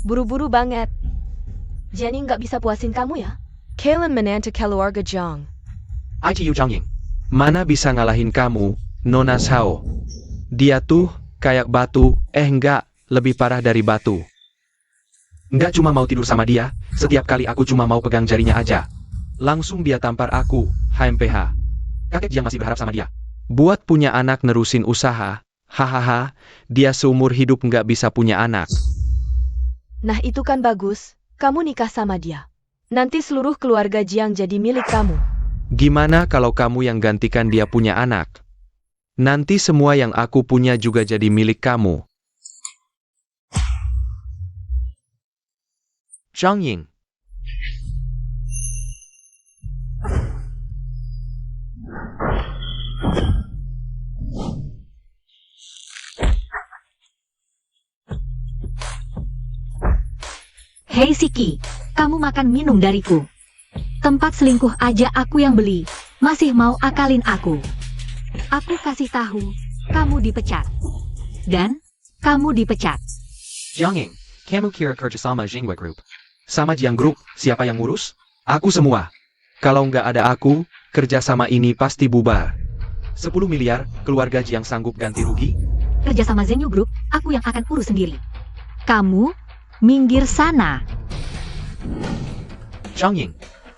Buru-buru banget. Jenny nggak bisa puasin kamu ya? Kailan menantu keluarga Jiang. ITU Jiang Ying. Mana bisa ngalahin kamu, Nona Sao. Dia tuh kayak batu, enggak, lebih parah dari batu. Enggak cuma mau tidur sama dia, setiap kali aku cuma mau pegang jarinya aja. Langsung dia tampar aku, HMPH. Kakek Jiang masih berharap sama dia. Buat punya anak nerusin usaha, hahaha, dia seumur hidup nggak bisa punya anak. Nah itu kan bagus, kamu nikah sama dia. Nanti seluruh keluarga Jiang jadi milik kamu. Gimana kalau kamu yang gantikan dia punya anak? Nanti semua yang aku punya juga jadi milik kamu. Jiang Ying. Hei Siki, kamu makan minum dariku. Tempat selingkuh aja aku yang beli, masih mau akalin aku. Aku kasih tahu, kamu dipecat. Dan, kamu dipecat. Jiang Ying, kamu kira kerja sama Jinghua Group? Sama Jiang Group, siapa yang ngurus? Aku semua. Kalau nggak ada aku, kerja sama ini pasti bubar. 10 miliar, keluarga Jiang sanggup ganti rugi? Kerja sama Zhenyu Group, aku yang akan urus sendiri. Kamu, minggir sana. Jiang Ying,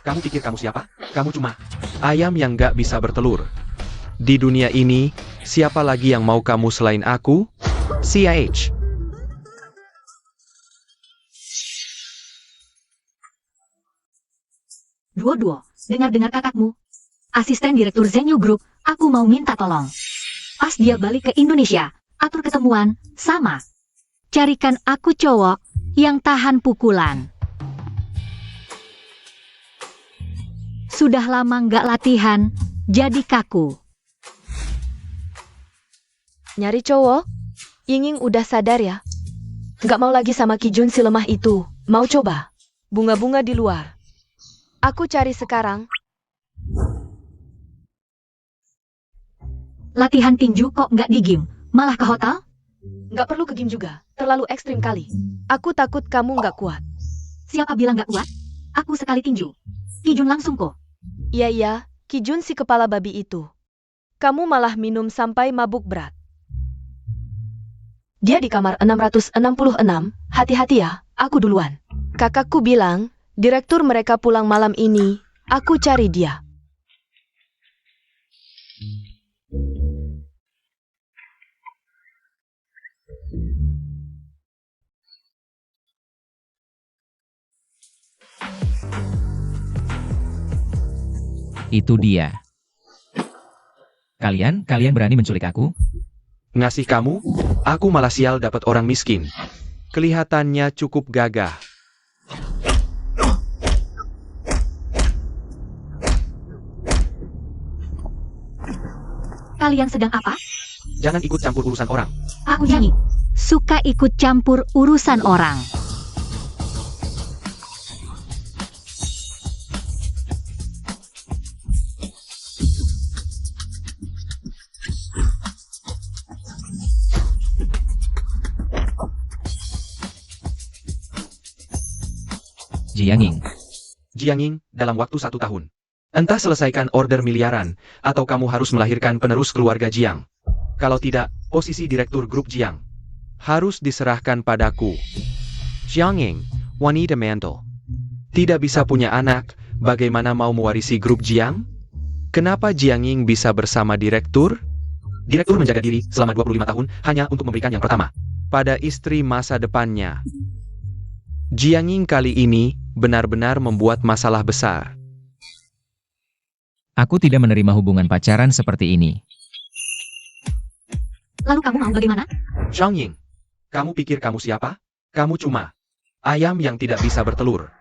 kamu pikir kamu siapa? Kamu cuma ayam yang nggak bisa bertelur. Di dunia ini, siapa lagi yang mau kamu selain aku? CIH. Duo-duo, dengar-dengar kakakmu. Asisten Direktur Zhenyu Group, aku mau minta tolong. Pas dia balik ke Indonesia, atur ketemuan, sama. Carikan aku cowok yang tahan pukulan. Sudah lama nggak latihan, jadi kaku. Nyari cowok? Ying udah sadar ya? Nggak mau lagi sama Kijun si lemah itu. Mau coba? Bunga-bunga di luar. Aku cari sekarang. Latihan tinju kok nggak di gym, malah ke hotel? Nggak perlu ke gym juga. Terlalu ekstrim kali. Aku takut kamu nggak kuat. Siapa bilang nggak kuat? Aku sekali tinju. Kijun langsung kok. Iya, Kijun si kepala babi itu. Kamu malah minum sampai mabuk berat. Dia di kamar 666, hati-hati ya, aku duluan. Kakakku bilang, direktur mereka pulang malam ini, aku cari dia. Itu dia. Kalian berani menculik aku? Ngasih kamu? Aku malah sial dapat orang miskin. Kelihatannya cukup gagah. Kalian sedang apa? Jangan ikut campur urusan orang. Aku nyanyi. Suka ikut campur urusan orang. Jiang Ying. Jiang Ying, dalam waktu 1 tahun. Entah selesaikan order miliaran, atau kamu harus melahirkan penerus keluarga Jiang. Kalau tidak, posisi direktur grup Jiang harus diserahkan padaku. Jiang Ying, wanita mantle. Tidak bisa punya anak, bagaimana mau mewarisi grup Jiang? Kenapa Jiang Ying bisa bersama direktur? Direktur menjaga diri selama 25 tahun hanya untuk memberikan yang pertama pada istri masa depannya. Jiang Ying kali ini benar-benar membuat masalah besar. Aku tidak menerima hubungan pacaran seperti ini. Lalu kamu mau bagaimana? Jiang Ying, kamu pikir kamu siapa? Kamu cuma ayam yang tidak bisa bertelur.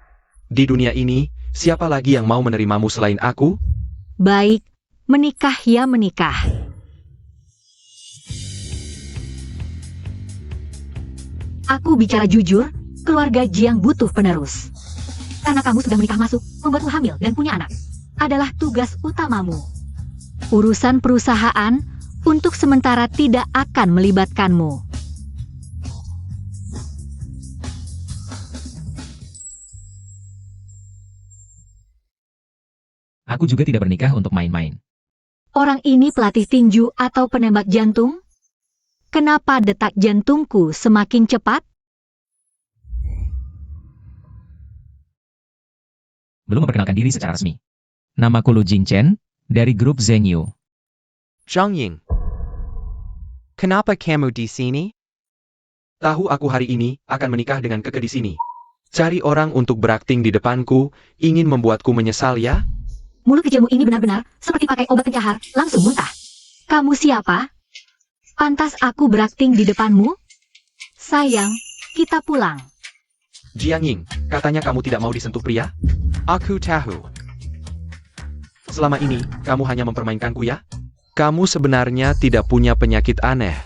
Di dunia ini, siapa lagi yang mau menerimamu selain aku? Baik, menikah ya menikah. Aku bicara jujur, keluarga Jiang butuh penerus. Karena kamu sudah menikah masuk, membuatmu hamil dan punya anak. Adalah tugas utamamu. Urusan perusahaan, untuk sementara tidak akan melibatkanmu. Aku juga tidak bernikah untuk main-main. Orang ini pelatih tinju atau penembak jantung? Kenapa detak jantungku semakin cepat? Belum memperkenalkan diri secara resmi. Namaku Lu Jingchen, dari grup Zhengyu. Zhang Ying. Kenapa kamu di sini? Tahu aku hari ini akan menikah dengan Keke di sini. Cari orang untuk berakting di depanku, ingin membuatku menyesal ya? Mulut kecilmu ini benar-benar seperti pakai obat pencahar, langsung muntah. Kamu siapa? Pantas aku berakting di depanmu? Sayang, kita pulang. Jiang Ying, katanya kamu tidak mau disentuh pria? Aku tahu. Selama ini, kamu hanya mempermainkanku ya? Kamu sebenarnya tidak punya penyakit aneh.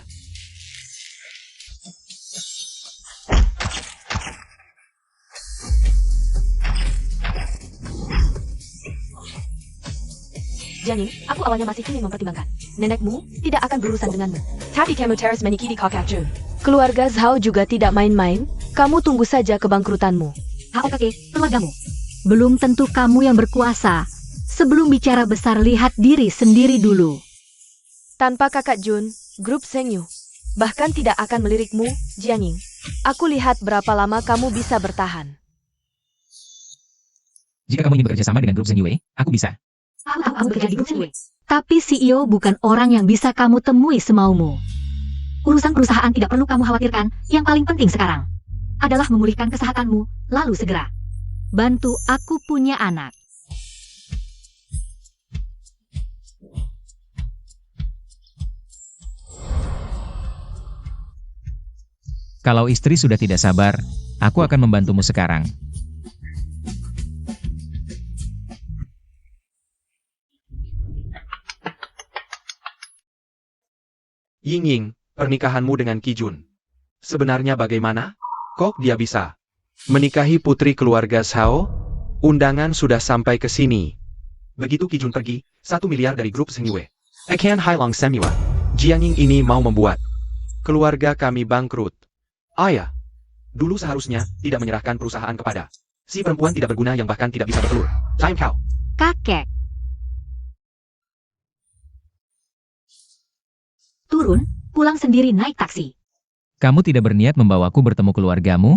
Jiang Ying, aku awalnya masih ingin mempertimbangkan. Nenekmu tidak akan berurusan denganmu. Tapi kamu terus menyakiti kakak Jun. Keluarga Zhao juga tidak main-main. Kamu tunggu saja kebangkrutanmu. Hao kakek, keluargamu. Belum tentu kamu yang berkuasa. Sebelum bicara besar, lihat diri sendiri dulu. Tanpa kakak Jun, grup Zhengyu bahkan tidak akan melirikmu, Jiang Ying. Aku lihat berapa lama kamu bisa bertahan. Jika kamu ingin bekerja sama dengan grup Zhengyu, aku bisa. Aku tahu kamu bekerja di grup Zhengyu. Tapi CEO bukan orang yang bisa kamu temui semaumu. Urusan perusahaan tidak perlu kamu khawatirkan. Yang paling penting sekarang adalah memulihkan kesehatanmu, lalu segera bantu aku punya anak. Kalau istri sudah tidak sabar, aku akan membantumu sekarang. Ying Ying, pernikahanmu dengan Qi Jun. Sebenarnya bagaimana? Kok dia bisa menikahi putri keluarga Zhao? Undangan sudah sampai ke sini. Begitu Qi Jun pergi, 1 miliar dari grup Zhengyu. Akan Hailong Semua. Jiang Ying ini mau membuat keluarga kami bangkrut. Ayah, dulu seharusnya tidak menyerahkan perusahaan kepada si perempuan tidak berguna yang bahkan tidak bisa bertelur. Time kau. Kakek. Turun, pulang sendiri naik taksi. Kamu tidak berniat membawaku bertemu keluargamu?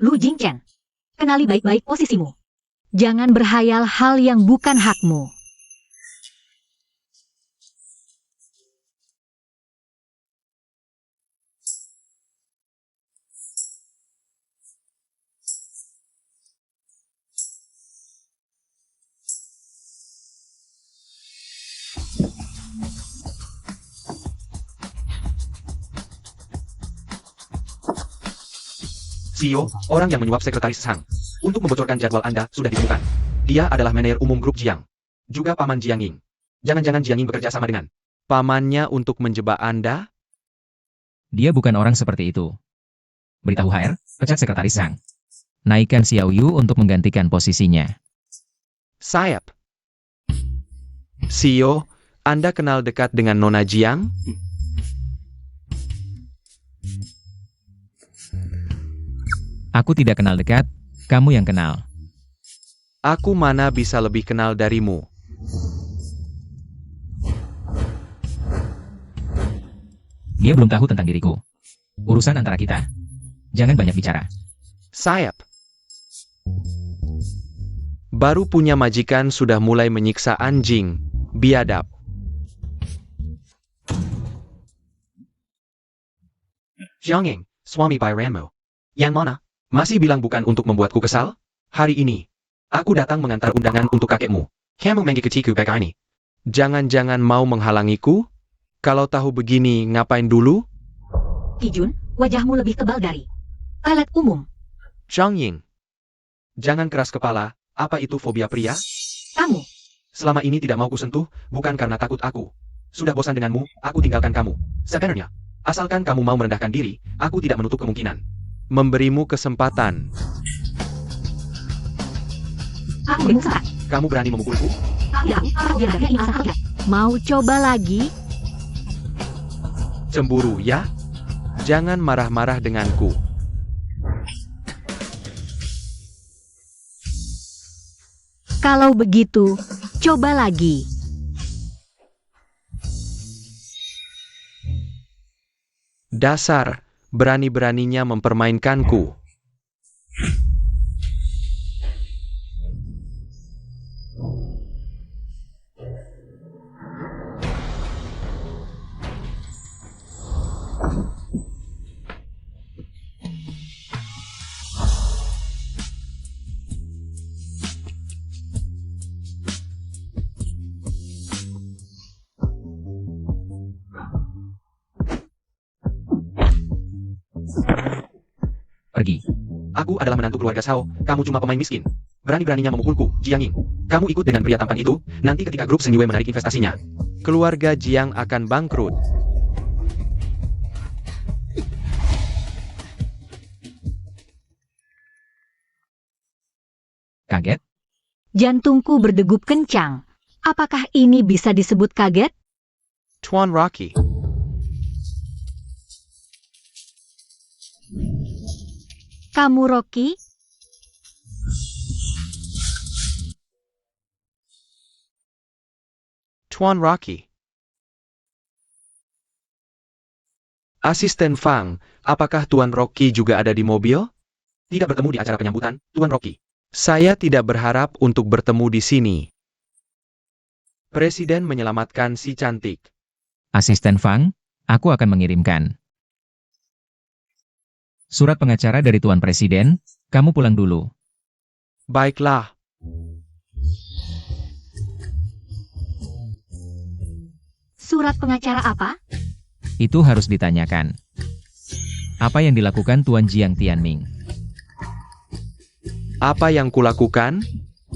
Lu Jingchen, kenali baik-baik posisimu. Jangan berhayal hal yang bukan hakmu. CEO, orang yang menyuap sekretaris Sang untuk membocorkan jadwal Anda sudah ditemukan. Dia adalah manajer umum grup Jiang. Juga paman Jiang Ying. Jangan-jangan Jiang Ying bekerja sama dengan pamannya untuk menjebak Anda? Dia bukan orang seperti itu. Beritahu HR, pecat sekretaris Sang. Naikkan Xiao Yu untuk menggantikan posisinya. Sayap. CEO, Anda kenal dekat dengan Nona Jiang? Aku tidak kenal dekat, kamu yang kenal. Aku mana bisa lebih kenal darimu. Dia belum tahu tentang diriku. Urusan antara kita. Jangan banyak bicara. Sayap. Baru punya majikan sudah mulai menyiksa anjing. Biadab. Jiang Ying, suami Pairanmu. Yang mana? Masih bilang bukan untuk membuatku kesal? Hari ini, aku datang mengantar undangan untuk kakekmu. Kamu mengi keciku baik ini. Jangan-jangan mau menghalangiku? Kalau tahu begini, ngapain dulu? Qi Jun, wajahmu lebih tebal dari toilet umum. Zhang Ying. Jangan keras kepala, apa itu fobia pria? Kamu, Selama ini tidak mau kusentuh, bukan karena takut aku. Sudah bosan denganmu, aku tinggalkan kamu. Sebenarnya, asalkan kamu mau merendahkan diri, aku tidak menutup kemungkinan memberimu kesempatan. aku berimu kesempatan. Kamu berani memukulku? Aku biar ini alasan kalian. Mau coba lagi? Cemburu ya? Jangan marah-marah denganku. Kalau begitu, coba lagi. Dasar, berani-beraninya mempermainkanku. Pergi. Aku adalah menantu keluarga Shao, kamu cuma pemain miskin. Berani-beraninya memukulku, Jiang Ying. Kamu ikut dengan pria tampan itu, nanti ketika grup Shen Yue menarik investasinya, keluarga Jiang akan bangkrut. Kaget? Jantungku berdegup kencang. Apakah ini bisa disebut kaget? Tuan Rocky. Kamu Rocky? Tuan Rocky. Asisten Fang, apakah Tuan Rocky juga ada di mobil? Tidak bertemu di acara penyambutan, Tuan Rocky. Saya tidak berharap untuk bertemu di sini. Presiden menyelamatkan si cantik. Asisten Fang, aku akan mengirimkan surat pengacara dari Tuan Presiden. Kamu pulang dulu. Baiklah. Surat pengacara apa? Itu harus ditanyakan. Apa yang dilakukan Tuan Jiang Tianming? Apa yang kulakukan?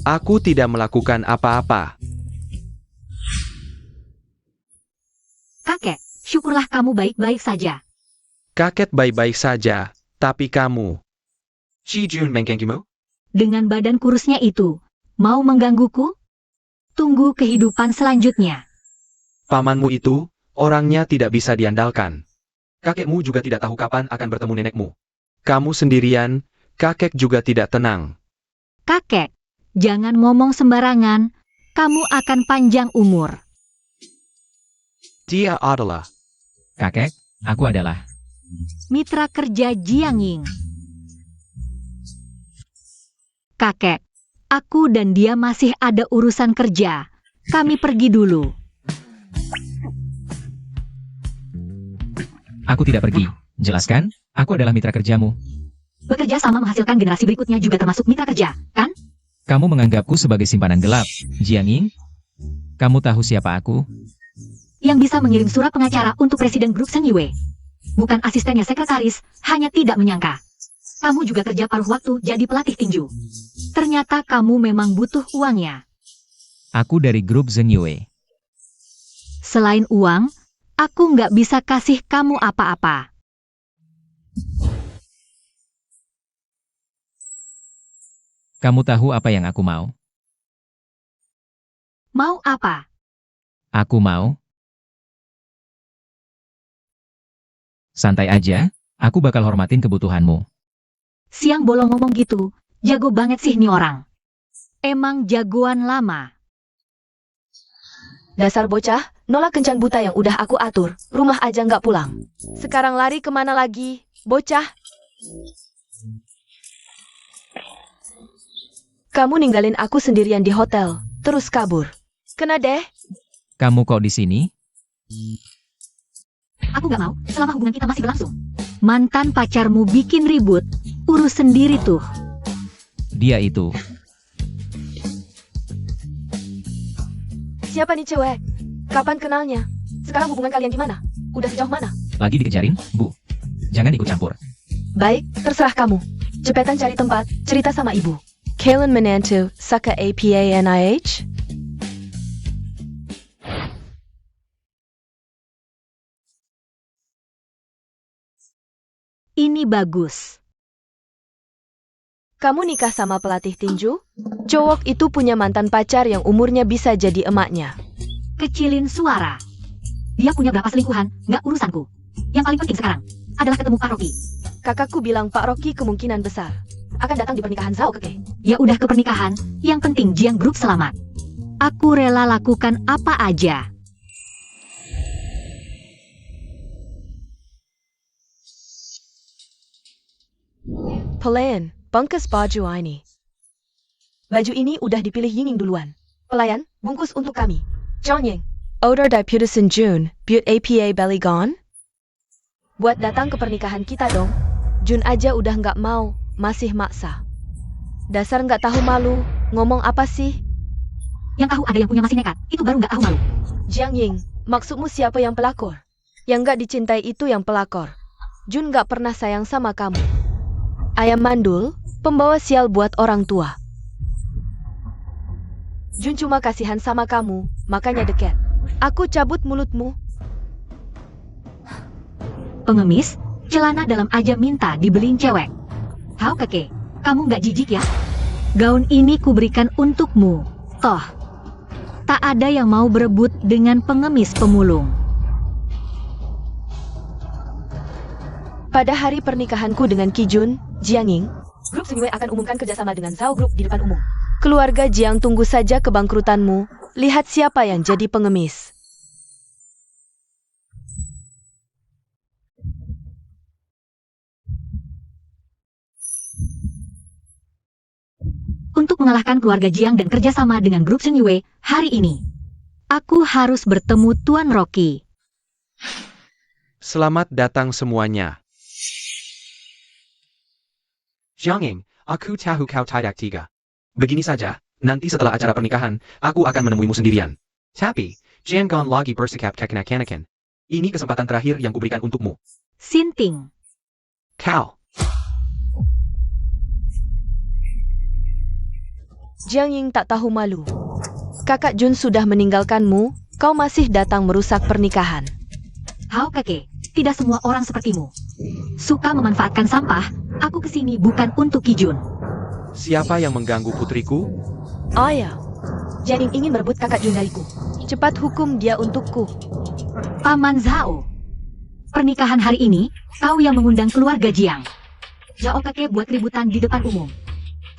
Aku tidak melakukan apa-apa. Kakek, syukurlah kamu baik-baik saja. Kakek baik-baik saja, tapi kamu. Shi Jun mengkengkimu? Dengan badan kurusnya itu, mau menggangguku? Tunggu kehidupan selanjutnya. Pamanmu itu, orangnya tidak bisa diandalkan. Kakekmu juga tidak tahu kapan akan bertemu nenekmu. Kamu sendirian, kakek juga tidak tenang. Kakek, jangan ngomong sembarangan. Kamu akan panjang umur. Dia adalah Kakek, aku adalah Mitra kerja Jiang Ying. Kakek, aku dan dia masih ada urusan kerja. Kami pergi dulu. Aku tidak pergi. Jelaskan, aku adalah mitra kerjamu. Bekerja sama menghasilkan generasi berikutnya juga termasuk mitra kerja, kan? Kamu menganggapku sebagai simpanan gelap, Jiang Ying? Kamu tahu siapa aku? Yang bisa mengirim surat pengacara untuk Presiden Grup Shen Yue. Bukan asistennya sekretaris, hanya tidak menyangka. Kamu juga kerja paruh waktu jadi pelatih tinju. Ternyata kamu memang butuh uangnya. Aku dari grup Shen Yue. Selain uang, aku nggak bisa kasih kamu apa-apa. Kamu tahu apa yang aku mau? Mau apa? Aku mau. Santai aja, aku bakal hormatin kebutuhanmu. Siang bolong ngomong gitu, jago banget sih nih orang. Emang jagoan lama. Dasar bocah, nolak kencan buta yang udah aku atur. Rumah aja nggak pulang. Sekarang lari kemana lagi, bocah? Kamu ninggalin aku sendirian di hotel, terus kabur. Kena deh. Kamu kok di sini? Aku gak mau, selama hubungan kita masih berlangsung. Mantan pacarmu bikin ribut, urus sendiri tuh. Dia itu. Siapa nih cewek? Kapan kenalnya? Sekarang hubungan kalian gimana? Udah sejauh mana? Lagi dikejarin, Bu. Jangan ikut campur. Baik, terserah kamu. Cepetan cari tempat, cerita sama ibu. Kalen menantu, Saka APANIH? Ini bagus. Kamu nikah sama pelatih tinju? Cowok itu punya mantan pacar yang umurnya bisa jadi emaknya. Kecilin suara. Dia punya berapa selingkuhan, nggak urusanku. Yang paling penting sekarang adalah ketemu Pak Rocky. Kakakku bilang Pak Rocky kemungkinan besar. akan datang di pernikahan Zhao Keke. Ya udah ke pernikahan, yang penting Jiang Group selamat. Aku rela lakukan apa aja. Pelayan, bungkus baju ini. Baju ini udah dipilih Yinging duluan. Pelayan, bungkus untuk kami. Zhang Ying. Order di Peterson Jun, Butte APA Belly Gone. Buat datang ke pernikahan kita dong. Jun aja udah nggak mau, masih maksa. Dasar nggak tahu malu, ngomong apa sih? Yang tahu ada yang punya masih nekat, itu baru nggak tahu malu. Jiang Ying, maksudmu siapa yang pelakor? Yang nggak dicintai itu yang pelakor. Jun nggak pernah sayang sama kamu. Ayam mandul, pembawa sial buat orang tua. Jun cuma kasihan sama kamu, makanya deket. Aku cabut mulutmu. Pengemis, celana dalam aja minta dibeliin cewek. Hao Keke, kamu nggak jijik ya? Gaun ini kuberikan untukmu. Toh, tak ada yang mau berebut dengan pengemis pemulung. Pada hari pernikahanku dengan Ki Jun, Jiang Ying, Grup Sunway akan umumkan kerjasama dengan Zhao Group di depan umum. Keluarga Jiang tunggu saja kebangkrutanmu, lihat siapa yang jadi pengemis. Untuk mengalahkan keluarga Jiang dan kerjasama dengan Grup Sunway hari ini, aku harus bertemu Tuan Rocky. Selamat datang semuanya. Jiang Ying, aku tahu kau tidak tiga. Begini saja, nanti setelah acara pernikahan, aku akan menemuimu sendirian. Tapi, jangan lagi bersikap kekanak-kanakan. Ini kesempatan terakhir yang kuberikan untukmu. Sinting. Kau. Jiang Ying tak tahu malu. Kakak Jun sudah meninggalkanmu, kau masih datang merusak pernikahan. Hao Keke, tidak semua orang sepertimu. Suka memanfaatkan sampah, aku kesini bukan untuk Ki Jun. Siapa yang mengganggu putriku? Oh ya, Jiang Ying ingin merebut kakak Jun dariku. Cepat hukum dia untukku. Paman Zhao. Pernikahan hari ini, kau yang mengundang keluarga Jiang. Zhao Keke buat keributan di depan umum.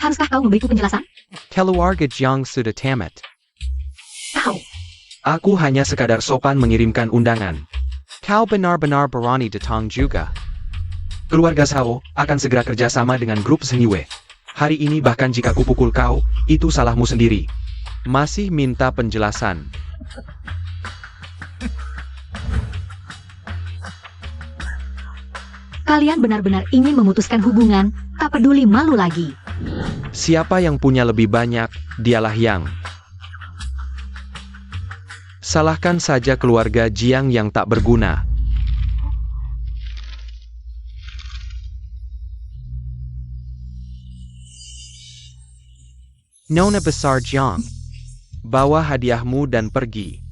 Haruskah kau memberiku penjelasan? Keluarga Jiang sudah tamat. Kau. Aku hanya sekadar sopan mengirimkan undangan. Kau benar-benar berani datang juga. Keluarga Zhao akan segera kerjasama dengan grup Sunway. Hari ini bahkan jika kupukul kau, itu salahmu sendiri. Masih minta penjelasan. Kalian benar-benar ingin memutuskan hubungan, tak peduli malu lagi. Siapa yang punya lebih banyak, dialah yang. Salahkan saja keluarga Jiang yang tak berguna. Nona besar Jiang, bawa hadiahmu dan pergi.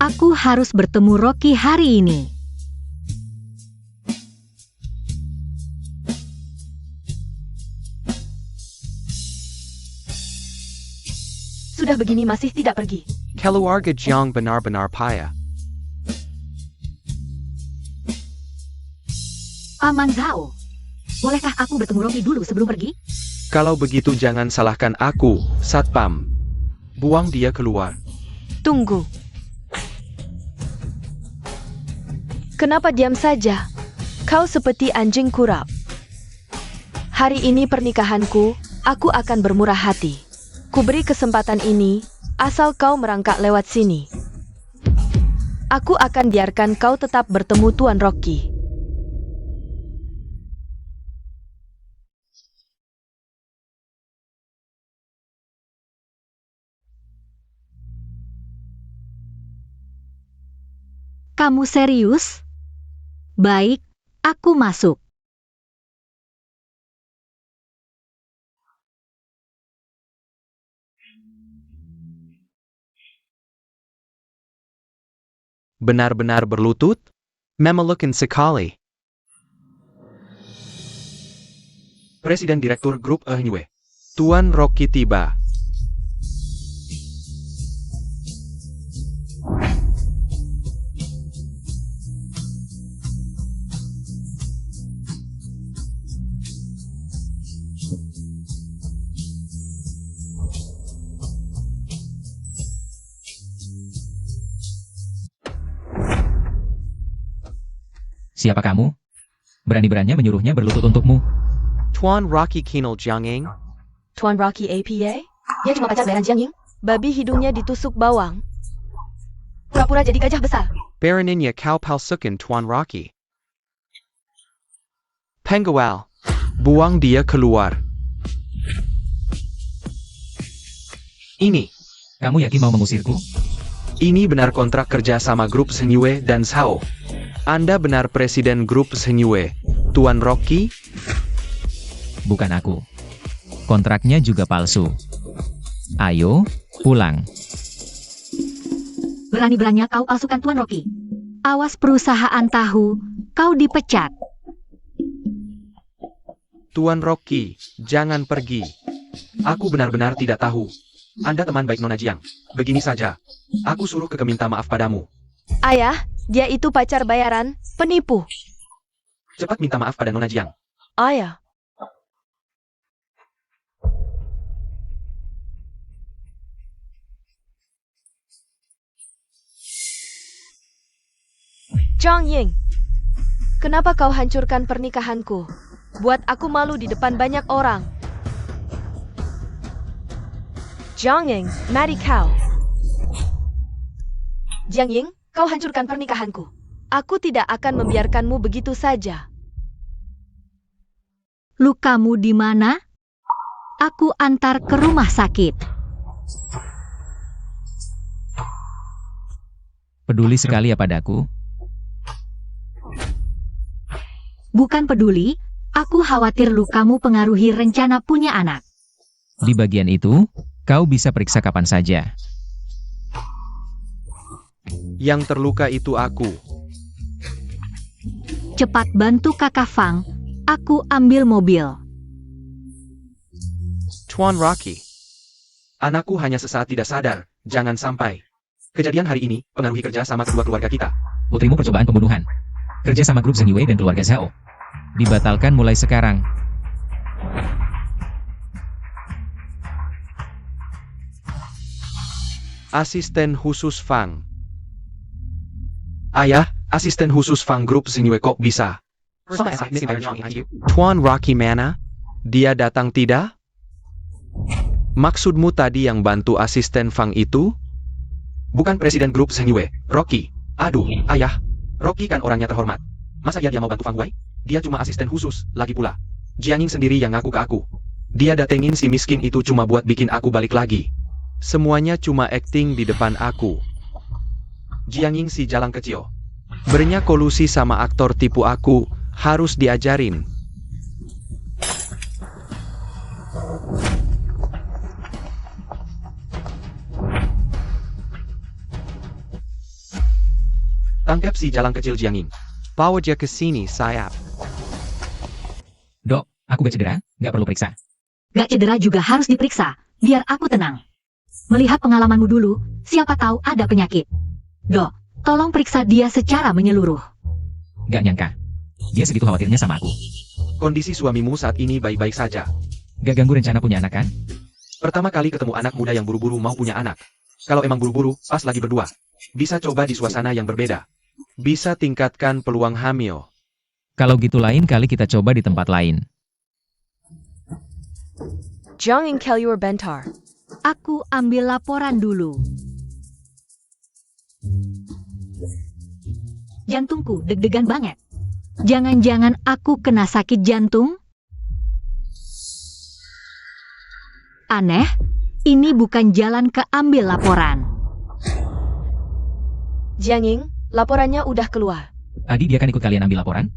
Aku harus bertemu Rocky hari ini. Sudah begini masih tidak pergi. Keluarga Jiang benar-benar payah. Paman Zhao, bolehkah aku bertemu Rocky dulu sebelum pergi? Kalau begitu jangan salahkan aku, Satpam. Buang dia keluar. Tunggu. Kenapa diam saja? Kau seperti anjing kurap. Hari ini pernikahanku, aku akan bermurah hati. Kuberi kesempatan ini, asal kau merangkak lewat sini. Aku akan biarkan kau tetap bertemu Tuan Rocky. Kamu serius? Baik, aku masuk. Benar-benar berlutut? Memelukan sekali. Presiden Direktur Grup Sunway. Tuan Rocky tiba. Siapa kamu? Berani-beraninya menyuruhnya berlutut untukmu. Tuan Rocky Kinal Jianging. Tuan Rocky APA? Dia cuma pacar bayaran Jiang Ying. Babi hidungnya ditusuk bawang. Pura-pura jadi gajah besar. Baraninnya kau palsukan Tuan Rocky. Pengawal. Buang dia keluar. Ini. Kamu yakin mau mengusirku? Ini benar kontrak kerja sama grup Senyue dan Sao. Anda benar presiden grup Senyue, Tuan Rocky? Bukan aku. Kontraknya juga palsu. Ayo, pulang. Berani-beraninya kau palsukan Tuan Rocky. Awas perusahaan tahu, kau dipecat. Tuan Rocky, jangan pergi. Aku benar-benar tidak tahu. Anda teman baik Nona Jiang. Begini saja. Aku suruh Keke minta maaf padamu. Ayah, dia itu pacar bayaran, penipu. Cepat minta maaf pada Nona Jiang. Ayah. Jiang Ying, kenapa kau hancurkan pernikahanku? Buat aku malu di depan banyak orang. Jiang Ying, mari kau. Jiang Ying, kau hancurkan pernikahanku. Aku tidak akan membiarkanmu begitu saja. Lukamu di mana? Aku antar ke rumah sakit. Peduli sekali ya padaku. Bukan peduli, aku khawatir lukamu pengaruhi rencana punya anak. Di bagian itu, kau bisa periksa kapan saja. Yang terluka itu aku. Cepat bantu kakak Fang, aku ambil mobil. Tuan Rocky. Anakku hanya sesaat tidak sadar. Jangan sampai. Kejadian hari ini pengaruhi kerja sama kedua keluarga kita. Putrimu percobaan pembunuhan. Kerja sama grup Zheng Yue dan keluarga Zhao. Dibatalkan mulai sekarang. Asisten khusus Fang. Ayah, asisten khusus Fang Group Senyue kok bisa? Tuan Rocky mana? Dia datang tidak? Maksudmu tadi yang bantu asisten Fang itu? Bukan presiden grup Senyue, Rocky. Aduh, ayah. Rocky kan orangnya terhormat. Masa dia mau bantu Fang Wei? Dia cuma asisten khusus, lagi pula. Jiang Ying sendiri yang ngaku ke aku. Dia datengin si miskin itu cuma buat bikin aku balik lagi. Semuanya cuma acting di depan aku. Jiang Ying si jalang kecil. Bernya kolusi sama aktor tipu aku, harus diajarin. Tangkap si jalang kecil Jiang Ying. Bawa dia ke sini, sayap. Dok, aku gak cedera, gak perlu periksa. Gak cedera juga harus diperiksa, biar aku tenang. Melihat pengalamanmu dulu, siapa tahu ada penyakit. Dok, tolong periksa dia secara menyeluruh. Gak nyangka. Dia segitu khawatirnya sama aku. Kondisi suamimu saat ini baik-baik saja. Gak ganggu rencana punya anak kan? Pertama kali ketemu anak muda yang buru-buru mau punya anak. Kalau emang buru-buru, pas lagi berdua. Bisa coba di suasana yang berbeda. Bisa tingkatkan peluang hamil. Kalau gitu lain kali kita coba di tempat lain. Jiang Ying Kelur bentar. Aku ambil laporan dulu. Jantungku deg-degan banget. Jangan-jangan aku kena sakit jantung? Aneh, ini bukan jalan ke ambil laporan. Jiang Ying, laporannya udah keluar. Tadi dia kan ikut kalian ambil laporan?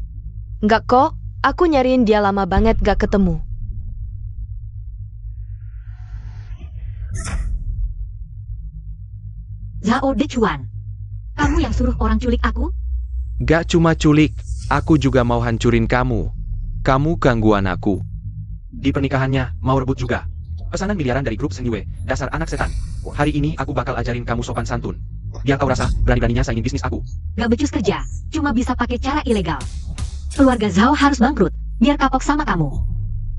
Enggak kok, aku nyariin dia lama banget gak ketemu. Zhao Dechuan, kamu yang suruh orang culik aku? Gak cuma culik, aku juga mau hancurin kamu. Kamu gangguan aku. Di pernikahannya, mau rebut juga. Pesanan miliaran dari grup Senyue, dasar anak setan. Hari ini aku bakal ajarin kamu sopan santun. Biar kau rasa, berani-beraninya saingin bisnis aku. Gak becus kerja, cuma bisa pakai cara ilegal. Keluarga Zhao harus bangkrut, biar kapok sama kamu.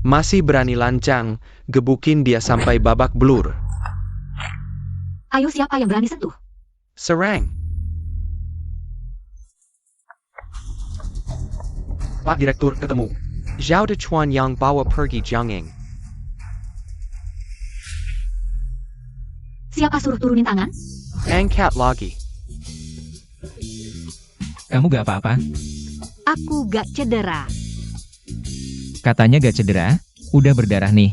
Masih berani lancang, gebukin dia sampai babak belur. Ayo siapa yang berani sentuh? Serang. Pak Direktur ketemu. Zhao Dechuan yang bawa pergi Jianging. Siapa suruh turunin tangan? Angkat lagi. Kamu gak apa-apa? Aku gak cedera. Katanya gak cedera, udah berdarah nih.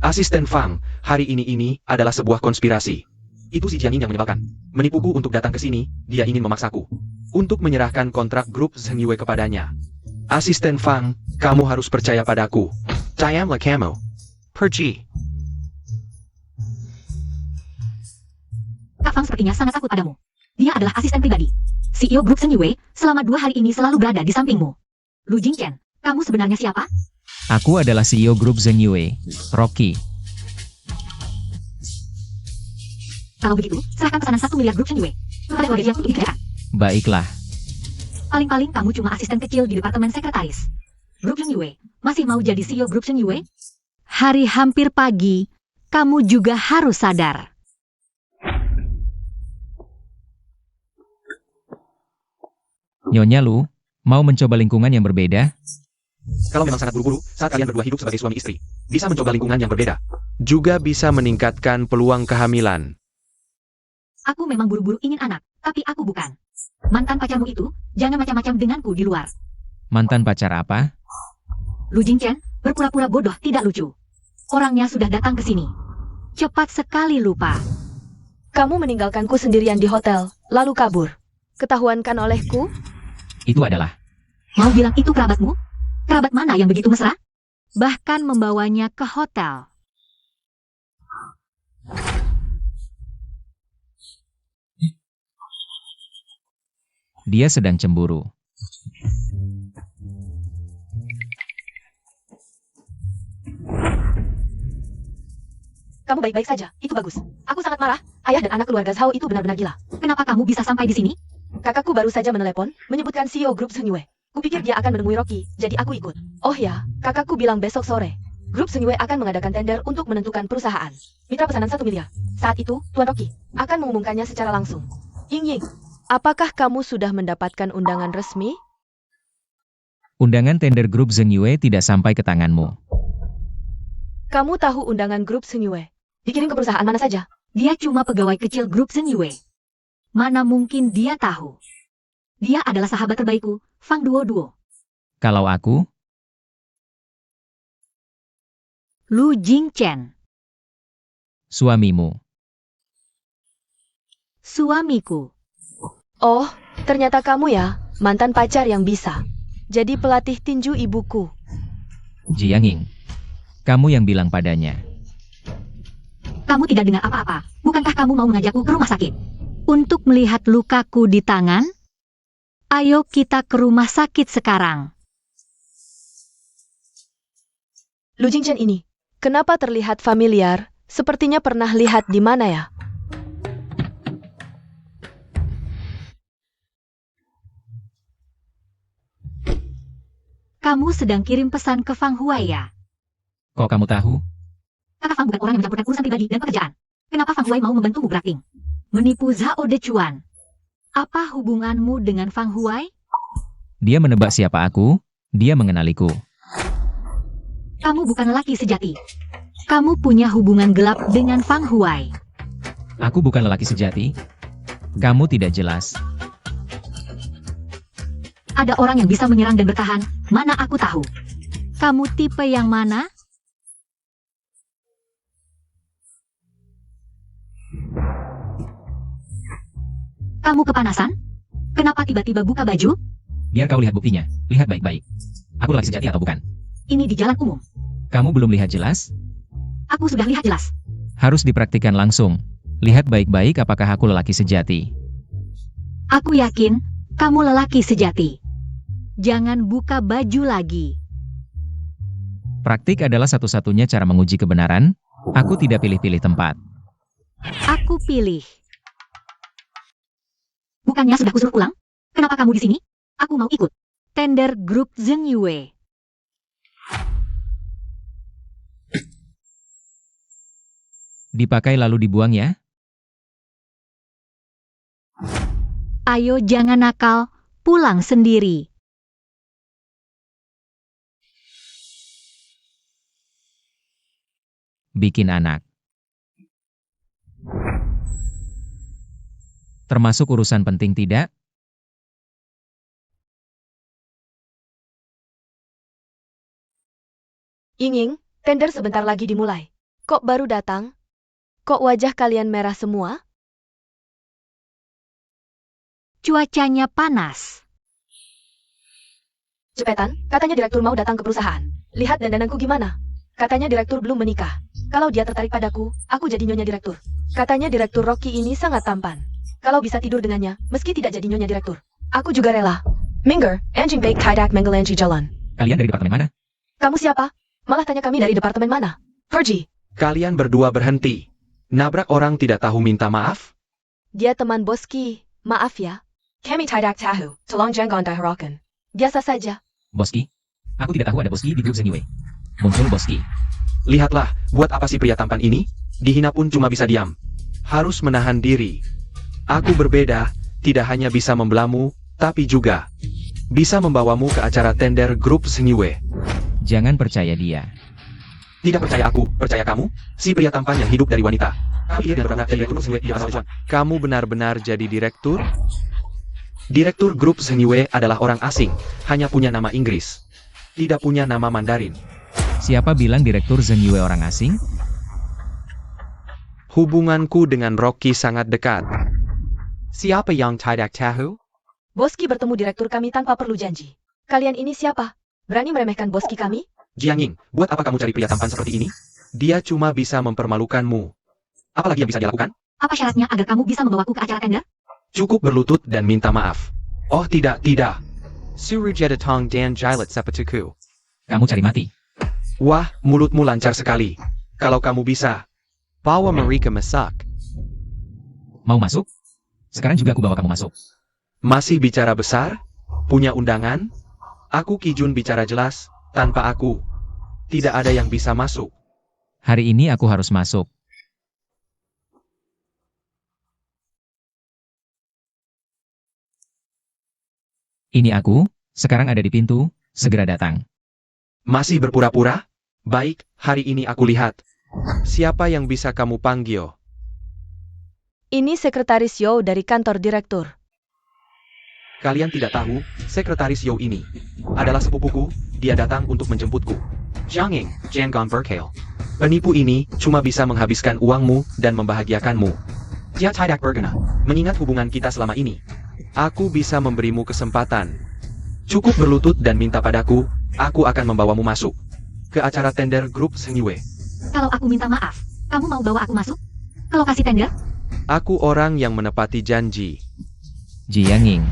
Asisten Fang, hari ini adalah sebuah konspirasi. Itu si Jiangyin yang menyebalkan. Menipuku untuk datang ke sini, dia ingin memaksaku. Untuk menyerahkan kontrak grup Zheng Yue kepadanya. Asisten Fang, kamu harus percaya padaku. Sayanglah kamu. Pergi. Kak Fang sepertinya sangat takut padamu. Dia adalah asisten pribadi. CEO grup Zheng Yue selama 2 hari ini selalu berada di sampingmu. Lu Jingchen, kamu sebenarnya siapa? Aku adalah CEO grup Zheng Yue, Rocky. Kalau begitu, serahkan pesanan 1 miliar grup Zheng Yue kepada keluarga Jiang untuk dikerjakan. Baiklah, Paling-paling kamu cuma asisten kecil di departemen sekretaris. Grup Zheng Yue masih mau jadi CEO grup Zheng Yue? Hari hampir pagi, kamu juga harus sadar. Nyonya Lu, mau mencoba lingkungan yang berbeda? Kalau memang sangat buru-buru, saat kalian berdua hidup sebagai suami istri, bisa mencoba lingkungan yang berbeda. Juga bisa meningkatkan peluang kehamilan. Aku memang buru-buru ingin anak, tapi aku bukan. Mantan pacarmu itu, jangan macam-macam denganku di luar. Mantan pacar apa? Lu Jingchen, berpura-pura bodoh tidak lucu. Orangnya sudah datang ke sini. Cepat sekali lupa. Kamu meninggalkanku sendirian di hotel, lalu kabur. Ketahuankan olehku? Itu adalah. Mau bilang itu kerabatmu? Kerabat mana yang begitu mesra? Bahkan membawanya ke hotel. Dia sedang cemburu. Kamu baik-baik saja, itu bagus. Aku sangat marah, ayah dan anak keluarga Zhao itu benar-benar gila. Kenapa kamu bisa sampai di sini? Kakakku baru saja menelepon, menyebutkan CEO grup Zheng Yue. Kupikir dia akan menemui Rocky, jadi aku ikut. Oh ya, kakakku bilang besok sore. Grup Zheng Yue akan mengadakan tender untuk menentukan perusahaan. Mitra pesanan 1 miliar. Saat itu, Tuan Rocky akan mengumumkannya secara langsung. Ying, apakah kamu sudah mendapatkan undangan resmi? Undangan tender grup Zheng Yue tidak sampai ke tanganmu. Kamu tahu undangan grup Zheng Yue? Dikirim ke perusahaan mana saja? Dia cuma pegawai kecil grup Zheng Yue. Mana mungkin dia tahu? Dia adalah sahabat terbaikku, Fang Duo. Kalau aku, Lu Jingchen, suamimu. suamiku. Oh, ternyata kamu ya, mantan pacar yang bisa. Jadi pelatih tinju ibuku. Jianging, kamu yang bilang padanya. Kamu tidak dengar apa-apa. Bukankah kamu mau mengajakku ke rumah sakit? Untuk melihat lukaku di tangan? Ayo kita ke rumah sakit sekarang. Lu Jingchen ini, kenapa terlihat familiar? Sepertinya pernah lihat di mana ya? Kamu sedang kirim pesan ke Fang Huai ya? Kok kamu tahu? Kakak Fang bukan orang yang mencampurkan urusan pribadi dan pekerjaan. Kenapa Fang Huai mau membantumu beracting? Menipu Zhao Dechuan. Apa hubunganmu dengan Fang Huai? Dia menebak siapa aku, dia mengenaliku. Kamu bukan lelaki sejati. Kamu punya hubungan gelap dengan Fang Huai. Aku bukan lelaki sejati. Kamu tidak jelas. Ada orang yang bisa menyerang dan bertahan, mana aku tahu. Kamu tipe yang mana? Kamu kepanasan? Kenapa tiba-tiba buka baju? Biar kau lihat buktinya. Lihat baik-baik. Aku lelaki sejati atau bukan? Ini di jalan umum. Kamu belum lihat jelas? Aku sudah lihat jelas. Harus dipraktikkan langsung. Lihat baik-baik apakah aku lelaki sejati. Aku yakin kamu lelaki sejati. Jangan buka baju lagi. Praktik adalah satu-satunya cara menguji kebenaran. Aku tidak pilih-pilih tempat. Aku pilih. Bukannya sudah kusuruh pulang? Kenapa kamu di sini? Aku mau ikut. Tender grup Zheng Yue. Dipakai lalu dibuang ya? Ayo jangan nakal, pulang sendiri. Bikin anak. Termasuk urusan penting tidak? Ying, tender sebentar lagi dimulai. Kok baru datang? Kok wajah kalian merah semua? Cuacanya panas. Cepetan, katanya direktur mau datang ke perusahaan. Lihat dandananku gimana? Katanya direktur belum menikah. Kalau dia tertarik padaku, aku jadi nyonya direktur. Katanya direktur Rocky ini sangat tampan. Kalau bisa tidur dengannya, meski tidak jadi nyonya direktur. Aku juga rela. Minger, anjing baik tidak menggelanji jalan. Kalian dari departemen mana? Kamu siapa? Malah tanya kami dari departemen mana? Pergi. Kalian berdua berhenti. Nabrak orang tidak tahu minta maaf? Dia teman Boski. Maaf ya. Kami tidak tahu. Tolong jangan dihiraukan. Biasa saja. Boski? Aku tidak tahu ada Boski di grup Zeniwe. Muncul Boski. Lihatlah, buat apa si pria tampan ini? Dihina pun cuma bisa diam. Harus menahan diri. Aku berbeda, tidak hanya bisa membelamu, tapi juga bisa membawamu ke acara tender grup Zeniwe. Jangan percaya dia. Tidak percaya aku, percaya kamu? Si pria tampan yang hidup dari wanita. Kamu benar-benar jadi direktur? Direktur grup Zeniwe adalah orang asing, hanya punya nama Inggris. Tidak punya nama Mandarin. Siapa bilang direktur Zeniwe orang asing? Hubunganku dengan Rocky sangat dekat. Siapa yang tidak tahu? Boski bertemu direktur kami tanpa perlu janji. Kalian ini siapa? Berani meremehkan Boski kami? Jiang, buat apa kamu cari pria tampan seperti ini? Dia cuma bisa mempermalukanmu. Apalagi yang bisa dia lakukan? Apa syaratnya agar kamu bisa membawaku ke acara tender? Cukup berlutut dan minta maaf. Oh tidak. Suruh Jedatong dan Jilat Sepatuku. Kamu cari mati. Wah, mulutmu lancar sekali. Kalau kamu bisa. Bawa mereka masak. Mau masuk? Sekarang juga aku bawa kamu masuk. Masih bicara besar? Punya undangan? Aku Kijun bicara jelas, tanpa aku. Tidak ada yang bisa masuk. Hari ini aku harus masuk. Ini aku, sekarang ada di pintu, segera datang. Masih berpura-pura? Baik, hari ini aku lihat. Siapa yang bisa kamu panggil? Ini sekretaris Yo dari kantor direktur. Kalian tidak tahu, sekretaris Yo ini adalah sepupuku, dia datang untuk menjemputku. Jiang Jangan Berkale. Penipu ini cuma bisa menghabiskan uangmu dan membahagiakanmu. Dia tidak berguna, mengingat hubungan kita selama ini. Aku bisa memberimu kesempatan. Cukup berlutut dan minta padaku, aku akan membawamu masuk ke acara tender grup Zeniwe. Kalau aku minta maaf, kamu mau bawa aku masuk? Ke lokasi tender? Aku orang yang menepati janji. Jianging.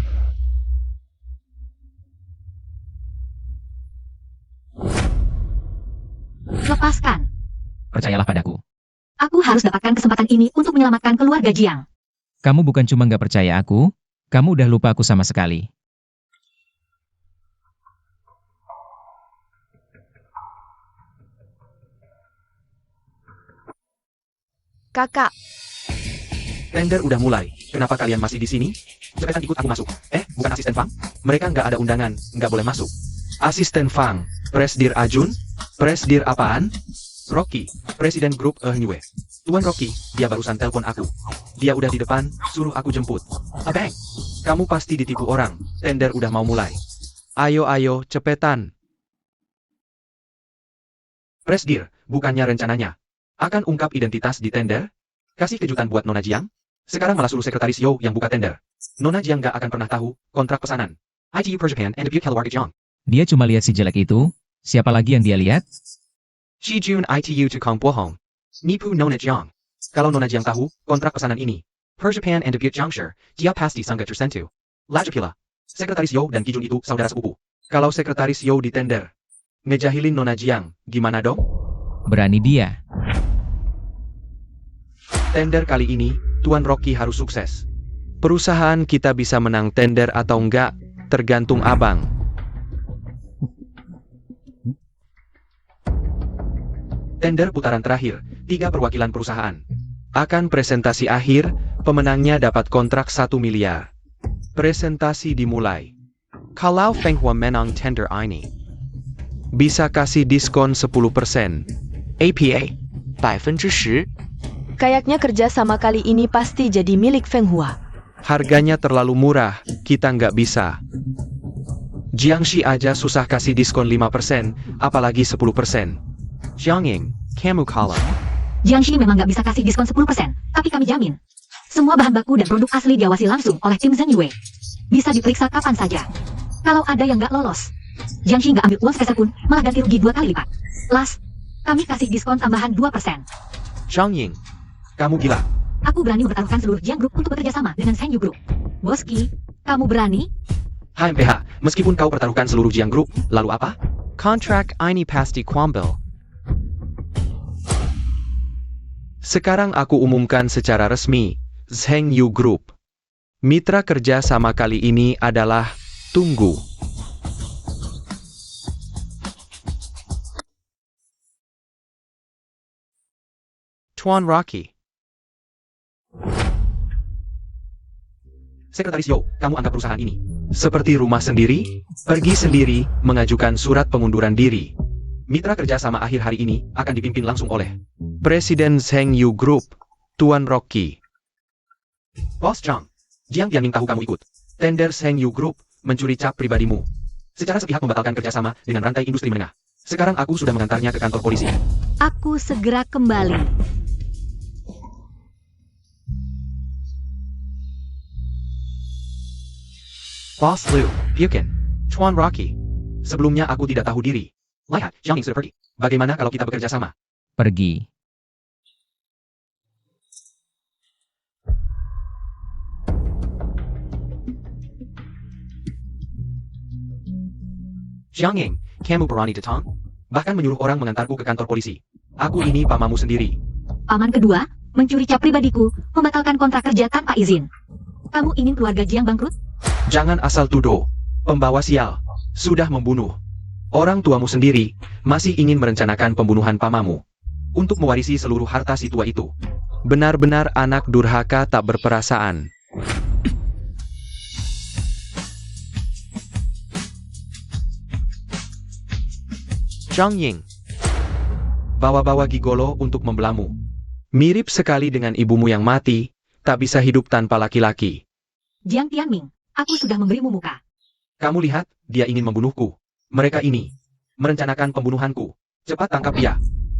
Lepaskan. Percayalah padaku. Aku harus dapatkan kesempatan ini untuk menyelamatkan keluarga Jiang. Kamu bukan cuma nggak percaya aku, kamu udah lupa aku sama sekali. Kakak, Tender udah mulai. Kenapa kalian masih di sini? Cepetan ikut aku masuk. Bukan asisten Fang? Mereka nggak ada undangan, nggak boleh masuk. Asisten Fang, Presdir Ajun? Presdir apaan? Rocky, Presiden Grup Zeniwe. Tuan Rocky, dia barusan telepon aku. Dia udah di depan, suruh aku jemput. Abang, kamu pasti ditipu orang. Tender udah mau mulai. Ayo, cepetan. Presdir, bukannya rencananya akan ungkap identitas di tender? Kasih kejutan buat Nona Jiang? Sekarang malah suruh sekretaris Yo yang buka tender. Nona Jiang gak akan pernah tahu kontrak pesanan. ITU per Japan and debut keluarga Jiang. Dia cuma lihat si jelek itu, siapa lagi yang dia lihat? Shi Jun ITU to Kong Bohong. Nipu Nona Jiang. Kalau Nona Jiang tahu kontrak pesanan ini, per Japan and debut Jiangshire, dia pasti sangat tersentuh. Lajapila. Sekretaris Yo dan Kijun itu saudara sepupu. Kalau sekretaris Yo di tender, ngejahilin Nona Jiang, gimana dong? Berani dia. Tender kali ini, Tuan Rocky harus sukses. Perusahaan kita bisa menang tender atau enggak, tergantung abang. Tender putaran terakhir, 3 perwakilan perusahaan. Akan presentasi akhir, pemenangnya dapat kontrak 1 miliar. Presentasi dimulai. Kalau Feng Hua menang tender ini, bisa kasih diskon 10%. APA 10%. Kayaknya kerja sama kali ini pasti jadi milik Feng Hua. Harganya terlalu murah, kita nggak bisa. Jiangxi aja susah kasih diskon 5%, apalagi 10%. Jiangying, kamu kalah. Jiangxi memang nggak bisa kasih diskon 10%, tapi kami jamin. Semua bahan baku dan produk asli diawasi langsung oleh tim Zheng Yue. Bisa diperiksa kapan saja. Kalau ada yang nggak lolos, Jiangxi nggak ambil uang sepeser pun, malah ganti rugi 2 kali lipat. Las, kami kasih diskon tambahan 2%. Jiangying, kamu gila. Aku berani mempertaruhkan seluruh Jiang Group untuk bekerja sama dengan Zheng Yu Group. Boski, kamu berani? HMPH, meskipun kau pertaruhkan seluruh Jiang Group, lalu apa? Kontrak ini pasti kuambil. Sekarang aku umumkan secara resmi, Zheng Yu Group. Mitra kerja sama kali ini adalah Tunggu. Tuan Rocky. Sekretaris Yo, kamu anggap perusahaan ini seperti rumah sendiri, pergi sendiri, mengajukan surat pengunduran diri. Mitra kerja sama akhir hari ini akan dipimpin langsung oleh Presiden Zheng Yu Group, Tuan Rocky. Bos Zhang, Jiang Tianming tahu kamu ikut tender Zheng Yu Group mencuri cap pribadimu. Secara sepihak membatalkan kerjasama dengan rantai industri menengah. Sekarang aku sudah mengantarnya ke kantor polisi. Aku segera kembali. Boss Liu, Pyukin, Tuan Rocky. Sebelumnya aku tidak tahu diri. Lihat, Jiang Ning sudah pergi. Bagaimana kalau kita bekerja sama? Pergi. Jiang Ying, kamu berani datang? Bahkan menyuruh orang mengantarku ke kantor polisi. Aku ini pamamu sendiri. Paman kedua, mencuri cap pribadiku, membatalkan kontrak kerja tanpa izin. Kamu ingin keluarga Jiang bangkrut? Jangan asal tuduh. Pembawa sial. Sudah membunuh. Orang tuamu sendiri masih ingin merencanakan pembunuhan pamamu. Untuk mewarisi seluruh harta si tua itu. Benar-benar anak durhaka tak berperasaan. Zhang Ying. Bawa-bawa gigolo untuk membelamu. Mirip sekali dengan ibumu yang mati, tak bisa hidup tanpa laki-laki. Jiang Tianming, aku sudah memberimu muka. Kamu lihat, dia ingin membunuhku. Mereka ini merencanakan pembunuhanku. Cepat tangkap dia.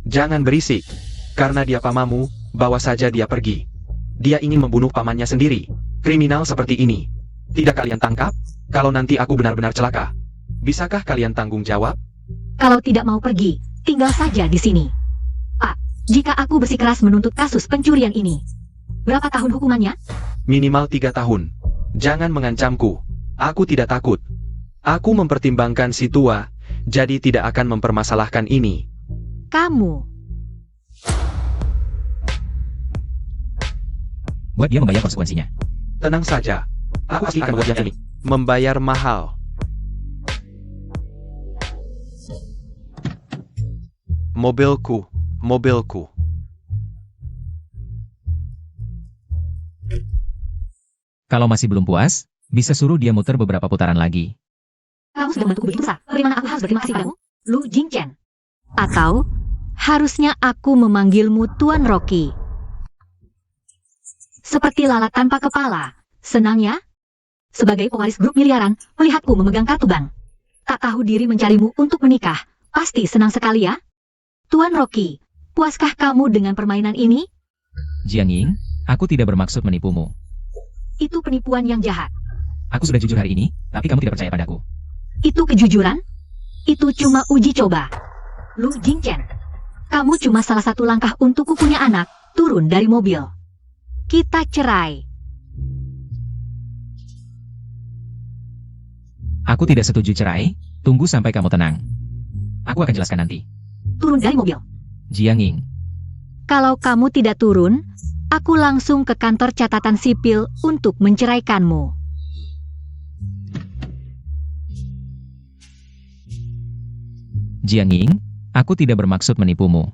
Jangan berisik. Karena dia pamamu, bawa saja dia pergi. Dia ingin membunuh pamannya sendiri. Kriminal seperti ini. Tidak kalian tangkap? Kalau nanti aku benar-benar celaka. Bisakah kalian tanggung jawab? Kalau tidak mau pergi, tinggal saja di sini. Pak, jika aku bersikeras menuntut kasus pencurian ini, berapa tahun hukumannya? Minimal 3 tahun. Jangan mengancamku. Aku tidak takut. Aku mempertimbangkan si tua, jadi tidak akan mempermasalahkan ini. Kamu. Buat dia membayar konsekuensinya. Tenang saja. Aku pasti akan membuat yang ini. Membayar mahal. Mobilku, mobilku. Kalau masih belum puas, bisa suruh dia muter beberapa putaran lagi. Kamu sudah membantuku begitu besar. Bagaimana aku harus berterima kasih padamu? Lu Jingchen. Atau, harusnya aku memanggilmu Tuan Rocky. Seperti lalat tanpa kepala. Senang ya? Sebagai pewaris grup miliaran, melihatku memegang kartu bank. Tak tahu diri mencarimu untuk menikah. Pasti senang sekali ya? Tuan Rocky, puaskah kamu dengan permainan ini? Jiang Ying, aku tidak bermaksud menipumu. Itu penipuan yang jahat. Aku sudah jujur hari ini, tapi kamu tidak percaya padaku. Itu kejujuran? Itu cuma uji coba. Lu Jingchen, kamu cuma salah satu langkah untukku punya anak, turun dari mobil. Kita cerai. Aku tidak setuju cerai, tunggu sampai kamu tenang. Aku akan jelaskan nanti. Turun dari mobil. Jiang Ying, Kalau kamu tidak turun, aku langsung ke kantor catatan sipil untuk menceraikanmu. Jiang Ying, aku tidak bermaksud menipumu.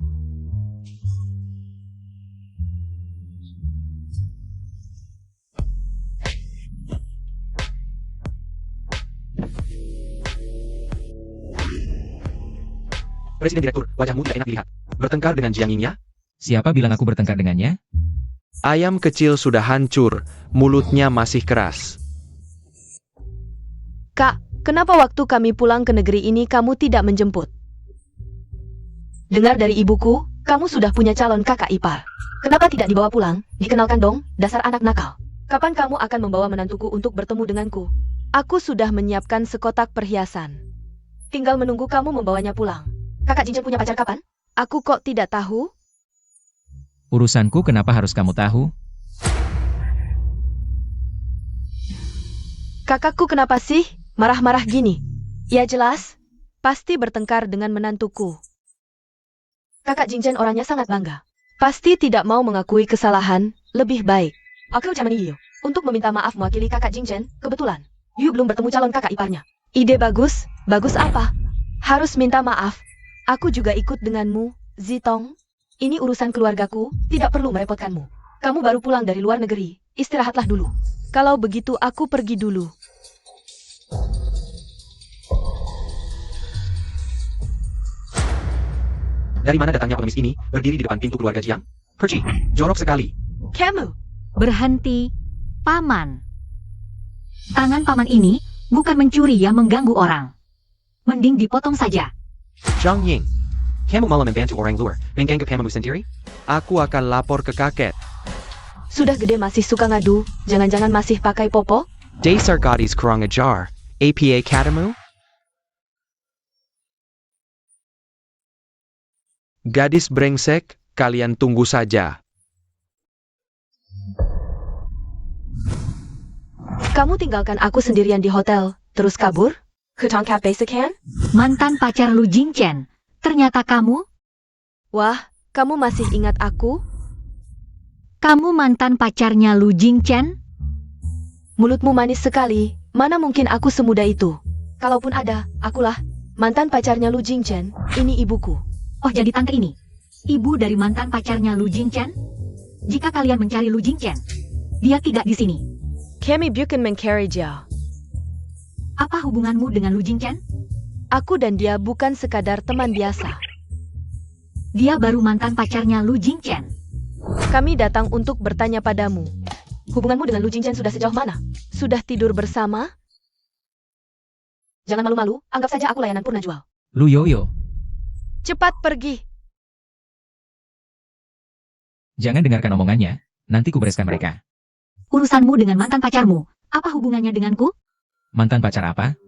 Presiden Direktur, wajahmu tidak enak dilihat. Bertengkar dengan Jiang Ying ya? Siapa bilang aku bertengkar dengannya? Ayam kecil sudah hancur, mulutnya masih keras. Kak, kenapa waktu kami pulang ke negeri ini kamu tidak menjemput? Dengar dari ibuku, kamu sudah punya calon kakak ipar. Kenapa tidak dibawa pulang? Dikenalkan dong, dasar anak nakal. Kapan kamu akan membawa menantuku untuk bertemu denganku? Aku sudah menyiapkan sekotak perhiasan. Tinggal menunggu kamu membawanya pulang. Kakak Jinjen punya pacar kapan? Aku kok tidak tahu? Urusanku kenapa harus kamu tahu? Kakakku kenapa sih marah-marah gini? Ya jelas, pasti bertengkar dengan menantuku. Kakak Jinjen orangnya sangat bangga. Pasti tidak mau mengakui kesalahan, lebih baik. Aku zaman Yu, untuk meminta maaf mewakili kakak Jinjen, kebetulan. Yu belum bertemu calon kakak iparnya. Ide bagus, bagus apa? Harus minta maaf. Aku juga ikut denganmu, Zitong. Ini urusan keluargaku, tidak perlu merepotkanmu. Kamu baru pulang dari luar negeri, istirahatlah dulu. Kalau begitu aku pergi dulu. Dari mana datangnya pengemis ini, berdiri di depan pintu keluarga Jiang? Perci, jorok sekali. Kamu, Berhenti, Paman. Tangan Paman ini bukan mencuri yang mengganggu orang. Mending dipotong saja. Zhang Ying, kamu malah membantu orang luar, menganggap kamu sendiri? Aku akan lapor ke kakek. sudah gede masih suka ngadu, jangan-jangan masih pakai popo? Dasar gadis kurang ajar. APA katamu? Gadis brengsek, kalian tunggu saja. Kamu tinggalkan aku sendirian di hotel, terus kabur? Ke Tongkat Basic Hand? Mantan pacar Lu Jingchen. Ternyata kamu? Wah, kamu masih ingat aku? Kamu mantan pacarnya Lu Jingchen? Mulutmu manis sekali, mana mungkin aku semudah itu? Kalaupun ada, akulah mantan pacarnya Lu Jingchen, ini ibuku. Oh, jadi tante ini? Ibu dari mantan pacarnya Lu Jingchen? Jika kalian mencari Lu Jingchen, dia tidak di sini. Kami bukan mencari dia. Apa hubunganmu dengan Lu Jingchen? Aku dan dia bukan sekadar teman biasa. Dia baru mantan pacarnya Lu Jingchen. Kami datang untuk bertanya padamu. Hubunganmu dengan Lu Jingchen sudah sejauh mana? Sudah tidur bersama? Jangan malu-malu, anggap saja aku layanan purna jual. Lu Yoyo, Cepat pergi. jangan dengarkan omongannya, nanti kubereskan mereka. Urusanmu dengan mantan pacarmu, apa hubungannya denganku? Mantan pacar apa?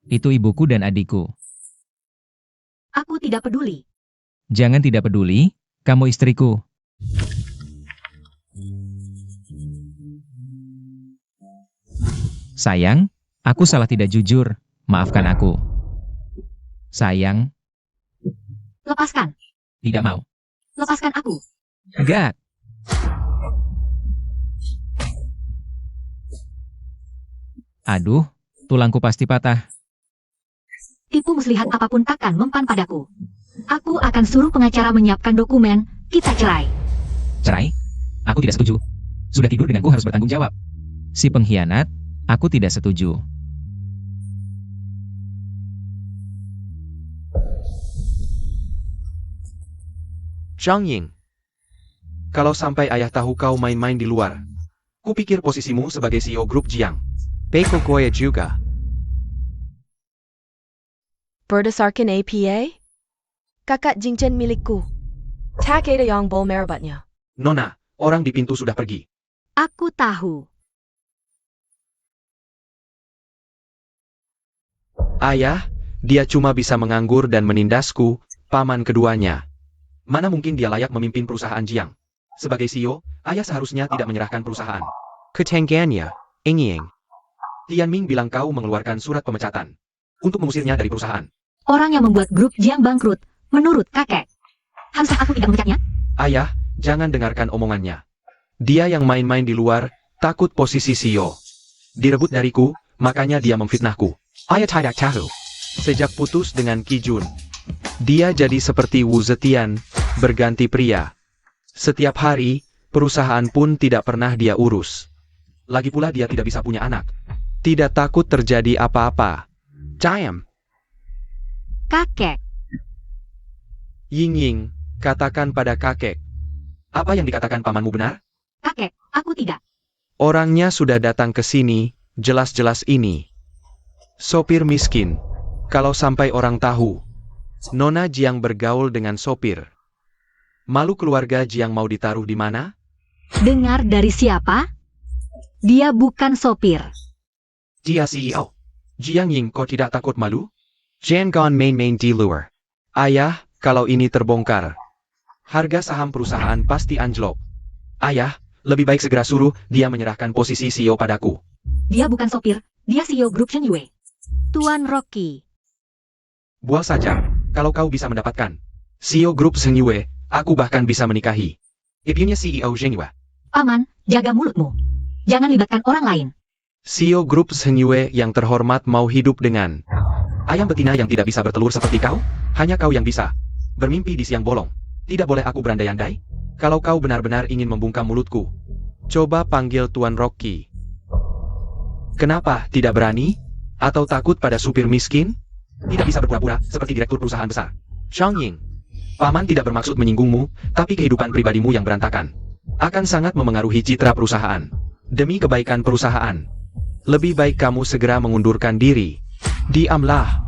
Itu ibuku dan adikku. Aku tidak peduli. Jangan tidak peduli, kamu istriku. Sayang, aku salah tidak jujur, maafkan aku. Sayang, Lepaskan. tidak mau. Lepaskan aku. Enggak. Aduh, tulangku pasti patah. Tipu muslihat apapun takkan mempan padaku. Aku akan suruh pengacara menyiapkan dokumen, kita cerai. Cerai? Aku tidak setuju. Sudah tidur denganku harus bertanggung jawab. Si pengkhianat, aku tidak setuju. Zhang Ying, kalau sampai ayah tahu kau main-main di luar, Kupikir posisimu sebagai CEO grup Jiang. Peko Goya juga. Berdasarkan APA? Kakak Jingchen milikku. Tak ada yang bol merabatnya. Nona, orang di pintu sudah pergi. Aku tahu. Ayah, dia cuma bisa menganggur dan menindasku, paman keduanya. Mana mungkin dia layak memimpin perusahaan Jiang? Sebagai CEO, ayah seharusnya tidak menyerahkan perusahaan. Ketenggannya, Ingying. Tian Ming bilang kau mengeluarkan surat pemecatan untuk mengusirnya dari perusahaan. Orang yang membuat grup Jiang bangkrut, menurut kakek. Haruskah aku tidak memecatnya? Ayah, jangan dengarkan omongannya. Dia yang main-main di luar, takut posisi CEO. Direbut dariku, makanya dia memfitnahku. Ayah tidak tahu. Sejak putus dengan Qi Jun, dia jadi seperti Wu Zetian, berganti pria. Setiap hari, perusahaan pun tidak pernah dia urus. Lagi pula dia tidak bisa punya anak. Tidak takut terjadi apa-apa. Cayam. Kakek. Ying Ying, katakan pada kakek. Apa yang dikatakan pamanmu benar? Kakek, aku tidak. Orangnya sudah datang ke sini, jelas-jelas ini. Sopir miskin. Kalau sampai orang tahu, Nona Jiang bergaul dengan sopir. Malu keluarga Jiang mau ditaruh di mana? Dengar dari siapa? Dia bukan sopir. Dia CEO. Jiang Ying, kau tidak takut malu? Jiang Gon main-main di luar. Ayah, kalau ini terbongkar, harga saham perusahaan pasti anjlok. Ayah, lebih baik segera suruh dia menyerahkan posisi CEO padaku. Dia bukan sopir, dia CEO grup Zheng Yue. Tuan Rocky. Buang saja, kalau kau bisa mendapatkan CEO grup Zheng Yue, aku bahkan bisa menikahi ibunya CEO Zheng Yue. Paman, jaga mulutmu. Jangan libatkan orang lain. CEO grup Zheng Yue yang terhormat mau hidup dengan Ayam betina yang tidak bisa bertelur seperti kau, hanya kau yang bisa bermimpi di siang bolong. Tidak boleh aku berandai-andai? Kalau kau benar-benar ingin membungkam mulutku, coba panggil Tuan Rocky. Kenapa tidak berani? Atau takut pada supir miskin? Tidak bisa berpura-pura seperti direktur perusahaan besar. Chang Ying, Paman tidak bermaksud menyinggungmu, tapi kehidupan pribadimu yang berantakan akan sangat memengaruhi citra perusahaan. demi kebaikan perusahaan, lebih baik kamu segera mengundurkan diri. Diamlah.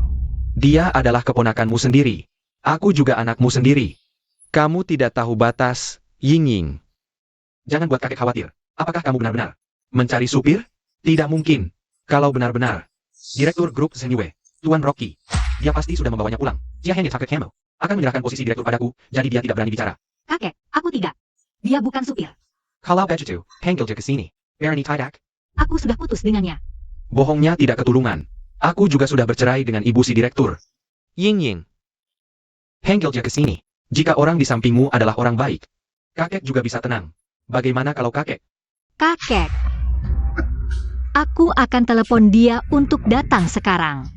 Dia adalah keponakanmu sendiri. Aku juga anakmu sendiri. Kamu tidak tahu batas, Ying Ying. Jangan buat kakek khawatir. Apakah kamu benar-benar mencari supir? Tidak mungkin. Kalau benar-benar Direktur Grup Zheng Yue, Tuan Rocky, dia pasti sudah membawanya pulang. Dia hanya takut Camel akan menyerahkan posisi direktur padaku, jadi dia tidak berani bicara. Kakek, aku tidak. Dia bukan supir. Kalau begitu, panggil dia ke sini. Berani tidak? Aku sudah putus dengannya. Bohongnya tidak ketulungan. Aku juga sudah bercerai dengan ibu si direktur. Ying Ying, Panggil dia ke sini. Jika orang di sampingmu adalah orang baik, kakek juga bisa tenang. Bagaimana kalau kakek? Kakek. Aku akan telepon dia untuk datang sekarang.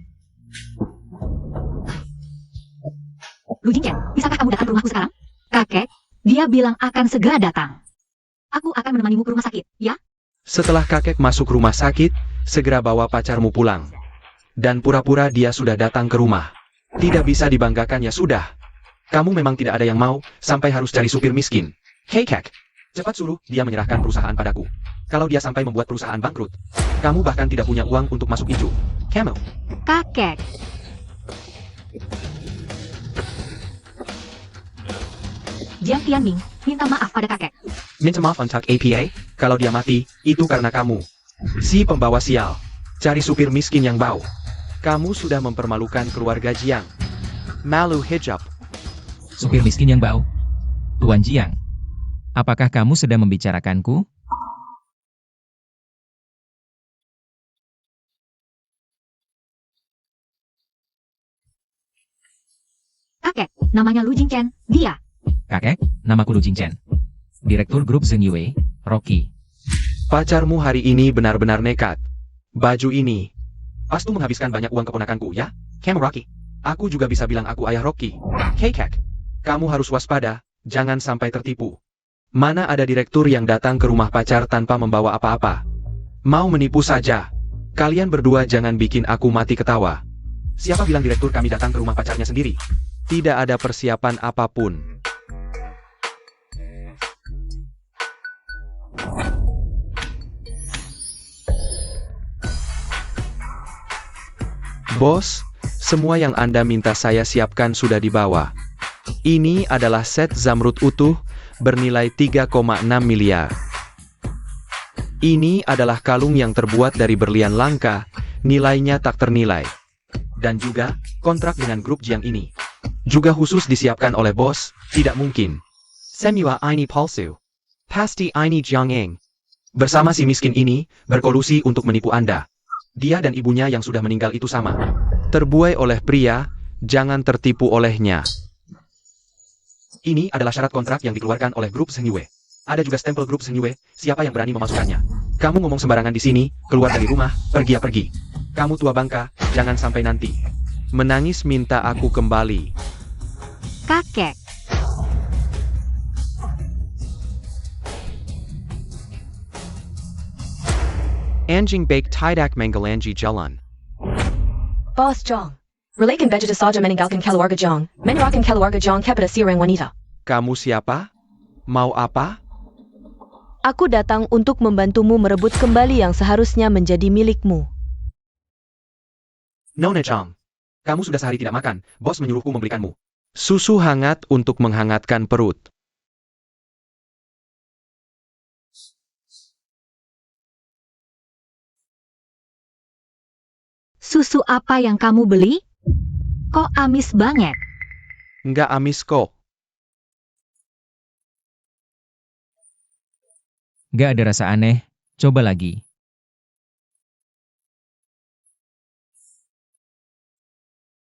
Lu Jingchen, bisakah kamu datang ke rumahku sekarang? Kakek, dia bilang akan segera datang. Aku akan menemanimu ke rumah sakit, ya? setelah kakek masuk rumah sakit, segera bawa pacarmu pulang. Dan pura-pura dia sudah datang ke rumah. Tidak bisa dibanggakan ya sudah. Kamu memang tidak ada yang mau, sampai harus cari supir miskin. Hei kek, cepat suruh dia menyerahkan perusahaan padaku. Kalau dia sampai membuat perusahaan bangkrut, kamu bahkan tidak punya uang untuk masuk hijau. Camel. Kakek. Jiang Tianming, minta maaf pada kakek. Minta maaf untuk APA, kalau dia mati, itu karena kamu. Si pembawa sial. Cari supir miskin yang bau. Kamu sudah mempermalukan keluarga Jiang. Malu hijab. Supir miskin yang bau. Tuan Jiang, apakah kamu sedang membicarakanku? Kakek, namanya Lu Jingchen, dia. Kakek, namaku Lu Jingchen. Direktur Grup Zheng Yue, Rocky. Pacarmu hari ini benar-benar nekat. Baju ini, Pastu menghabiskan banyak uang keponakanku, ya? Camel Rocky. Aku juga bisa bilang aku ayah Rocky. Hei kek, kamu harus waspada, jangan sampai tertipu. Mana ada direktur yang datang ke rumah pacar tanpa membawa apa-apa. Mau menipu saja. Kalian berdua jangan bikin aku mati ketawa. siapa bilang direktur kami datang ke rumah pacarnya sendiri? Tidak ada persiapan apapun. Bos, semua yang Anda minta saya siapkan sudah dibawa. Ini adalah set zamrud utuh, bernilai 3,6 miliar. Ini adalah kalung yang terbuat dari berlian langka, nilainya tak ternilai. Dan juga, kontrak dengan grup Jiang ini. Juga khusus disiapkan oleh bos, tidak mungkin. Semua ini palsu. Pasti ini Jiangeng. Bersama si miskin ini, berkolusi untuk menipu Anda. Dia dan ibunya yang sudah meninggal itu sama. Terbuai oleh pria, jangan tertipu olehnya. Ini adalah syarat kontrak yang dikeluarkan oleh grup Zheng Yue. Ada juga stempel grup Zheng Yue, siapa yang berani memasukkannya? Kamu ngomong sembarangan di sini, keluar dari rumah, pergi ya pergi. Kamu tua bangka, jangan sampai nanti menangis minta aku kembali. Kakek. Anjing baik tidak menggelanji jalan. Boss Zhang, Relakan budget saja meninggalkan keluarga Jong, menyerahkan keluarga Jong kepada seorang wanita. Kamu siapa? Mau apa? Aku datang untuk membantumu merebut kembali yang seharusnya menjadi milikmu. Nona Chang. Kamu sudah sehari tidak makan, bos menyuruhku membelikanmu. Susu hangat untuk menghangatkan perut. Susu apa yang kamu beli? Kok amis banget? Nggak amis kok. Gak ada rasa aneh, coba lagi.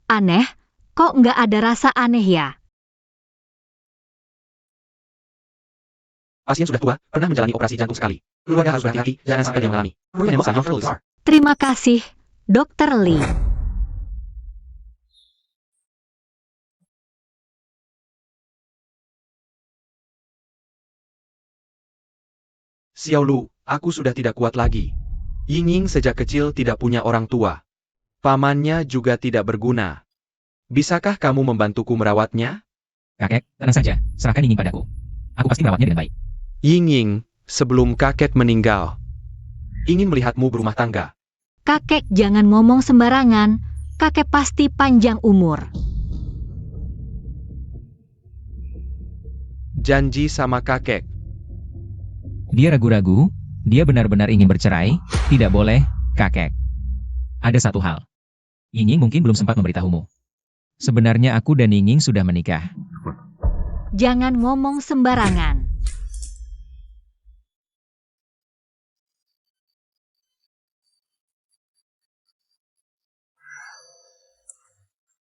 Aneh? Kok nggak ada rasa aneh ya? Pasien sudah tua, pernah menjalani operasi jantung sekali. Keluarga harus berhati-hati, jangan sampai dia mengalami. Ruang sangat besar. Terima kasih, Dr. Lee. Xiao Lu, aku sudah tidak kuat lagi. Ying Ying sejak kecil tidak punya orang tua. Pamannya juga tidak berguna. Bisakah kamu membantuku merawatnya? Kakek, tenang saja, serahkan Ying padaku. Aku pasti merawatnya dengan baik. Ying Ying, sebelum kakek meninggal, ingin melihatmu berumah tangga. Kakek jangan ngomong sembarangan. Kakek pasti panjang umur. Janji sama kakek. Dia ragu-ragu, dia benar-benar ingin bercerai, tidak boleh, kakek. Ada satu hal. Ying Ying mungkin belum sempat memberitahumu. Sebenarnya aku dan Ying Ying sudah menikah. Jangan ngomong sembarangan.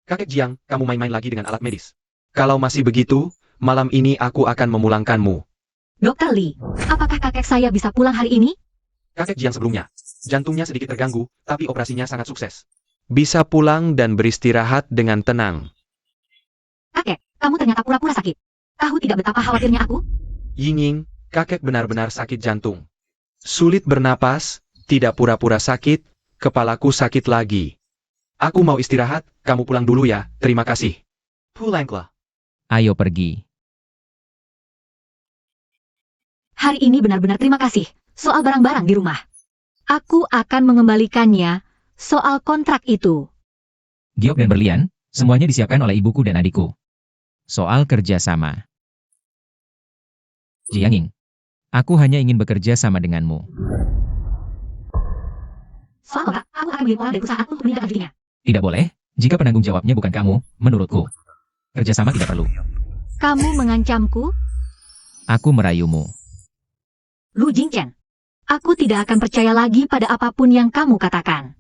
Kakek Jiang, kamu main-main lagi dengan alat medis. Kalau masih begitu, malam ini aku akan memulangkanmu. Dr. Lee, apakah kakek saya bisa pulang hari ini? Kakek Jiang sebelumnya, jantungnya sedikit terganggu, tapi operasinya sangat sukses. Bisa pulang dan beristirahat dengan tenang. Kakek, kamu ternyata pura-pura sakit. Tahu tidak betapa khawatirnya aku? Ying Ying, kakek benar-benar sakit jantung. Sulit bernapas, tidak pura-pura sakit, kepalaku sakit lagi. Aku mau istirahat, kamu pulang dulu ya, terima kasih. Pulanglah. Ayo pergi. Hari ini benar-benar terima kasih. Soal barang-barang di rumah. Aku akan mengembalikannya. Soal kontrak itu. Giok dan Berlian, semuanya disiapkan oleh ibuku dan adikku. Soal kerjasama. Jiang Ying, aku hanya ingin bekerja sama denganmu. Soal kontrak, aku akan mengirim orang dari perusahaan untuk meningkatkan cutinya. Tidak boleh, jika penanggung jawabnya bukan kamu, menurutku. Kerjasama tidak perlu. Kamu mengancamku? Aku merayumu. Lu Jingchen. Aku tidak akan percaya lagi pada apapun yang kamu katakan.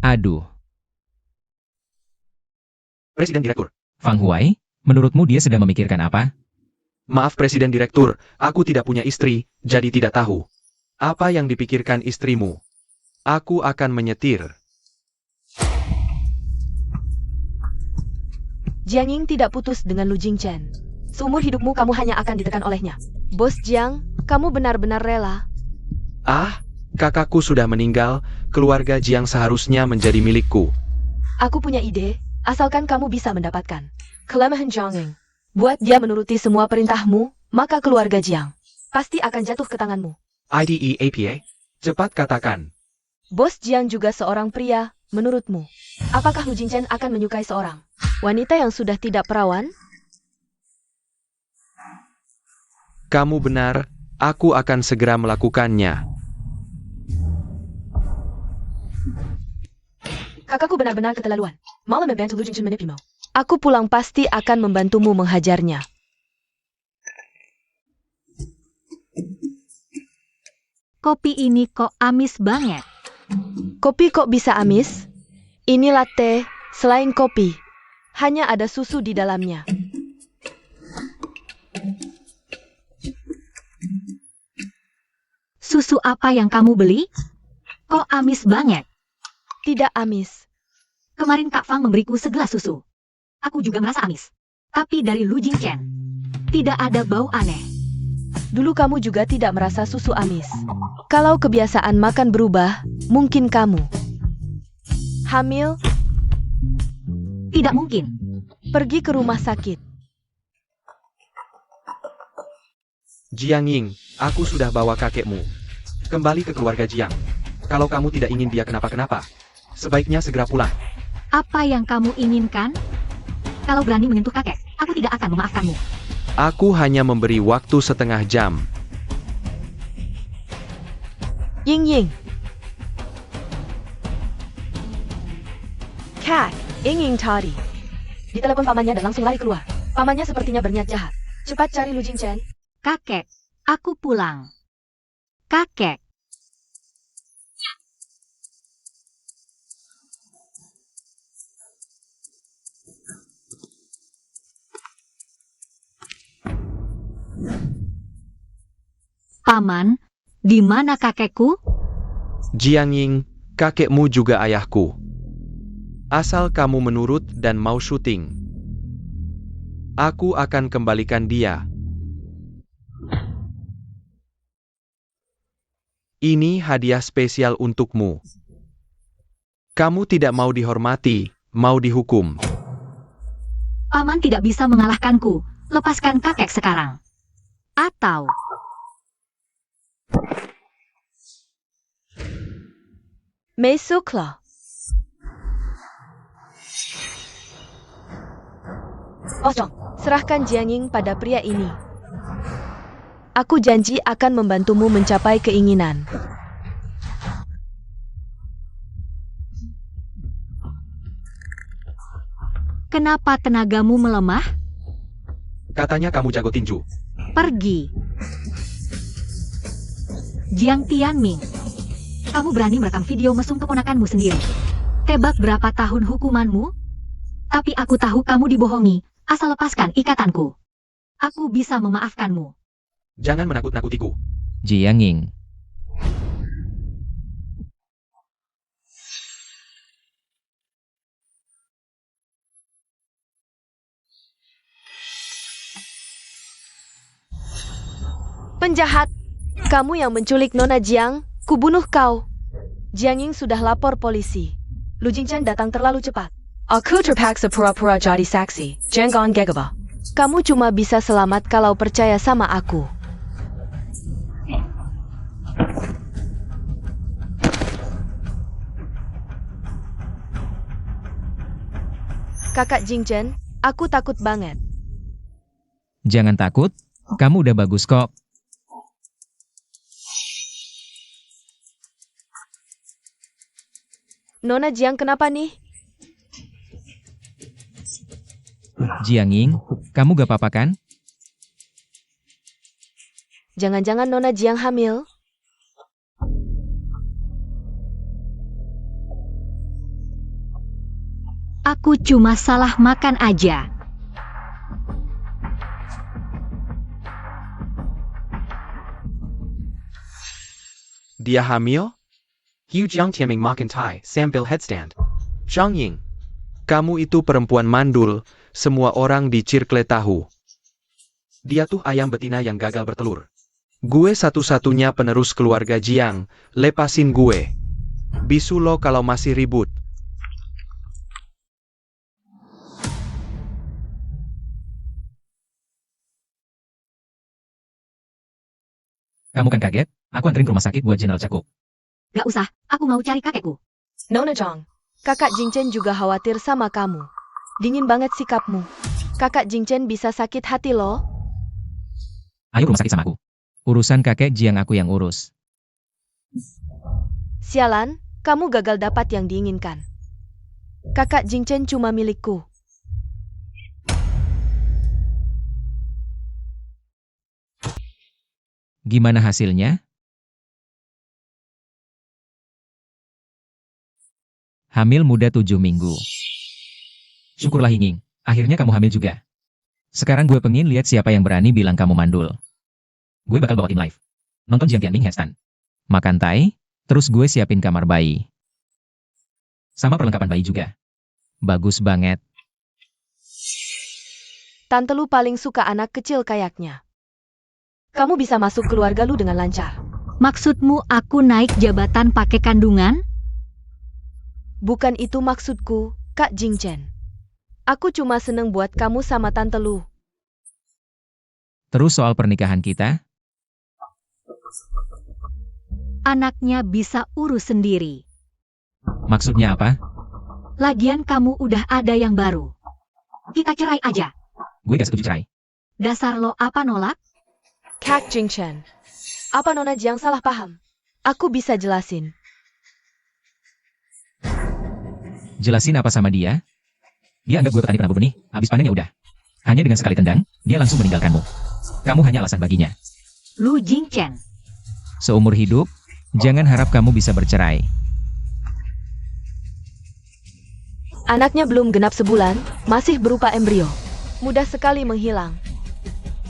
Aduh, Presiden Direktur. Fang Huai, menurutmu dia sedang memikirkan apa? Maaf Presiden Direktur, aku tidak punya istri, jadi tidak tahu. Apa yang dipikirkan istrimu? Aku akan menyetir. Jiang Ying tidak putus dengan Lu Jingchen. Seumur hidupmu kamu hanya akan ditekan olehnya. Bos Jiang, kamu benar-benar rela. Ah, kakakku sudah meninggal, keluarga Jiang seharusnya menjadi milikku. Aku punya ide, asalkan kamu bisa mendapatkan kelemahan Jiang Ying. Buat dia menuruti semua perintahmu, maka keluarga Jiang pasti akan jatuh ke tanganmu. IDEAPA? Cepat katakan. Bos Jiang juga seorang pria, menurutmu. Apakah Lu Jingchen akan menyukai seorang wanita yang sudah tidak perawan? Kamu benar, aku akan segera melakukannya. Kakakku benar-benar keterlaluan. Malah membantu Lu Jingchen menipumu. Aku pulang pasti akan membantumu menghajarnya. Kopi ini kok amis banget. Kopi kok bisa amis? Ini latte, selain kopi. Hanya ada susu di dalamnya. Susu apa yang kamu beli? Kok amis banget? Tidak amis. Kemarin Kak Fang memberiku segelas susu. Aku juga merasa amis. Tapi dari Lu Jingchen, tidak ada bau aneh. Dulu kamu juga tidak merasa susu amis. Kalau kebiasaan makan berubah, mungkin kamu hamil. Tidak mungkin. Pergi ke rumah sakit. Jiang Ying, aku sudah bawa kakekmu. Kembali ke keluarga Jiang. Kalau kamu tidak ingin dia kenapa-kenapa, sebaiknya segera pulang. Apa yang kamu inginkan? Kalau berani menyentuh kakek, aku tidak akan memaafkanmu. Aku hanya memberi waktu setengah jam. Ying Ying. Cat, Ying Ying tadi. Ditelepon pamannya dan langsung lari keluar. Pamannya sepertinya berniat jahat. Cepat cari Lu Jingchen. Kakek, aku pulang. Kakek. Paman, di mana kakekku? Jiang Ying, kakekmu juga ayahku. Asal kamu menurut dan mau syuting, aku akan kembalikan dia. Ini hadiah spesial untukmu. Kamu tidak mau dihormati, mau dihukum. Paman tidak bisa mengalahkanku. Lepaskan kakek sekarang. Atau... Masuklah. Osong, serahkan Jiang Ying pada pria ini. Aku janji akan membantumu mencapai keinginan. Kenapa tenagamu melemah? Katanya kamu jago tinju. Pergi. Jiang Tianming, kamu berani merekam video mesum keponakanmu sendiri. Tebak berapa tahun hukumanmu? Tapi aku tahu kamu dibohongi, asal lepaskan ikatanku. Aku bisa memaafkanmu. Jangan menakut-nakutiku. Jiang Ying. Penjahat, kamu yang menculik Nona Jiang, kubunuh kau. Jiang Ying sudah lapor polisi. Lu Jingchen datang terlalu cepat. Aku terpaksa pura-pura jadi saksi. Jangan gegabah. Kamu cuma bisa selamat kalau percaya sama aku. Kakak Jingchen, aku takut banget. Jangan takut, kamu udah bagus kok. Nona Jiang kenapa nih? Jiang Ying, kamu gak apa-apa kan? Jangan-jangan Nona Jiang hamil? Aku cuma salah makan aja. Dia hamil? Hu Jiang Tianming makan Thai, sambil headstand. Jiang Ying, kamu itu perempuan mandul, semua orang di Circle tahu. Dia tuh ayam betina yang gagal bertelur. Gue satu-satunya penerus keluarga Jiang, lepasin gue. Bisu lo kalau masih ribut. Kamu kan kaget? Aku anterin ke rumah sakit buat Jenderal Cakup. Gak usah, aku mau cari kakekku. Nona Jiang, kakak Jingchen juga khawatir sama kamu. Dingin banget sikapmu. Kakak Jingchen bisa sakit hati loh. Ayo rumah sakit sama aku. Urusan kakek Jiang aku yang urus. Sialan, kamu gagal dapat yang diinginkan. Kakak Jingchen cuma milikku. Gimana hasilnya? Hamil muda 7 minggu. Syukurlah Ying, akhirnya kamu hamil juga. Sekarang gue pengen lihat siapa yang berani bilang kamu mandul. Gue bakal bawa tim live. Nonton Jiang Tianming headstand. Makan Thai, terus gue siapin kamar bayi. Sama perlengkapan bayi juga. Bagus banget. Tante lu paling suka anak kecil kayaknya. Kamu bisa masuk keluarga lu dengan lancar. Maksudmu aku naik jabatan pakai kandungan? Bukan itu maksudku, Kak Jingchen. Aku cuma seneng buat kamu sama Tante Lu. Terus soal pernikahan kita, Anaknya bisa urus sendiri. maksudnya apa? Lagian kamu udah ada yang baru. Kita cerai aja. Gue gak setuju cerai. Dasar lo apa nolak? Kak Jingchen. Apa Nona Jiang salah paham? Aku bisa jelasin. Jelasin apa sama dia? Dia anggap gue petani penabuh benih, habis panen ya udah. Hanya dengan sekali tendang, dia langsung meninggalkanmu. Kamu hanya alasan baginya. Lu Jingchen. Seumur hidup, jangan harap kamu bisa bercerai. Anaknya belum genap sebulan, masih berupa embrio. Mudah sekali menghilang.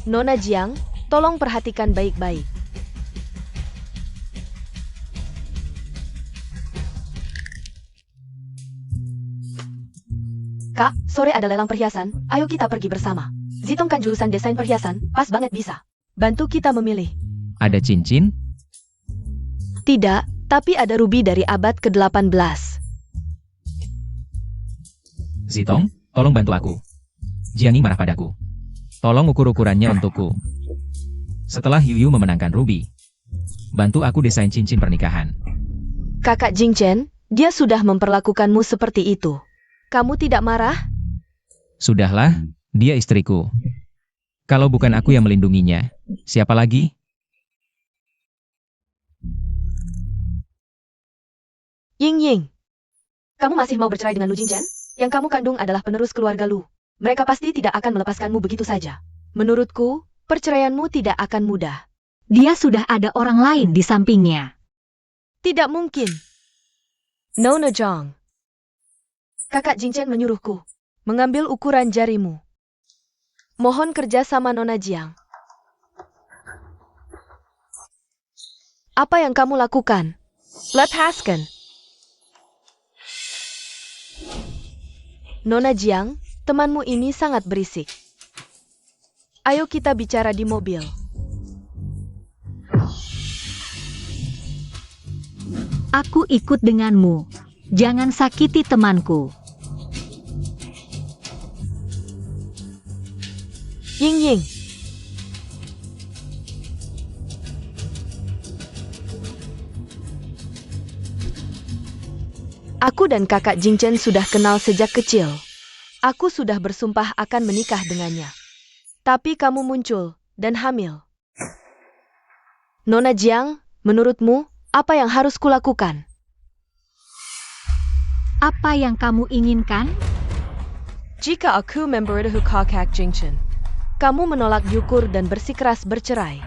Nona Jiang, tolong perhatikan baik-baik. Kak, sore ada lelang perhiasan, ayo kita pergi bersama. Zitong kan jurusan desain perhiasan, pas banget bisa. Bantu kita memilih. Ada cincin? Tidak, tapi ada ruby dari abad ke-18. Zitong, tolong bantu aku. Jiangning marah padaku. Tolong ukur-ukurannya untukku. Setelah Yuyu memenangkan Ruby, bantu aku desain cincin pernikahan. Kakak Jingchen, dia sudah memperlakukanmu seperti itu. Kamu tidak marah? Sudahlah, dia istriku. Kalau bukan aku yang melindunginya, siapa lagi? Ying Ying, kamu masih mau bercerai dengan Lu Jingchen? Yang kamu kandung adalah penerus keluarga Lu. Mereka pasti tidak akan melepaskanmu begitu saja. Menurutku, perceraianmu tidak akan mudah. Dia sudah ada orang lain di sampingnya. Tidak mungkin. Nona Jiang. Kakak Jingchen menyuruhku mengambil ukuran jarimu. Mohon kerja sama Nona Jiang. Apa yang kamu lakukan? Lepaskan. Nona Jiang, temanmu ini sangat berisik. Ayo kita bicara di mobil. Aku ikut denganmu. Jangan sakiti temanku. Ying Ying. Aku dan kakak Jingchen sudah kenal sejak kecil. Aku sudah bersumpah akan menikah dengannya. Tapi kamu muncul dan hamil. Nona Jiang, menurutmu, apa yang harus kulakukan? Apa yang kamu inginkan? Jika aku memberitahu kakak Jingchen, kamu menolak Yukur dan bersikeras bercerai.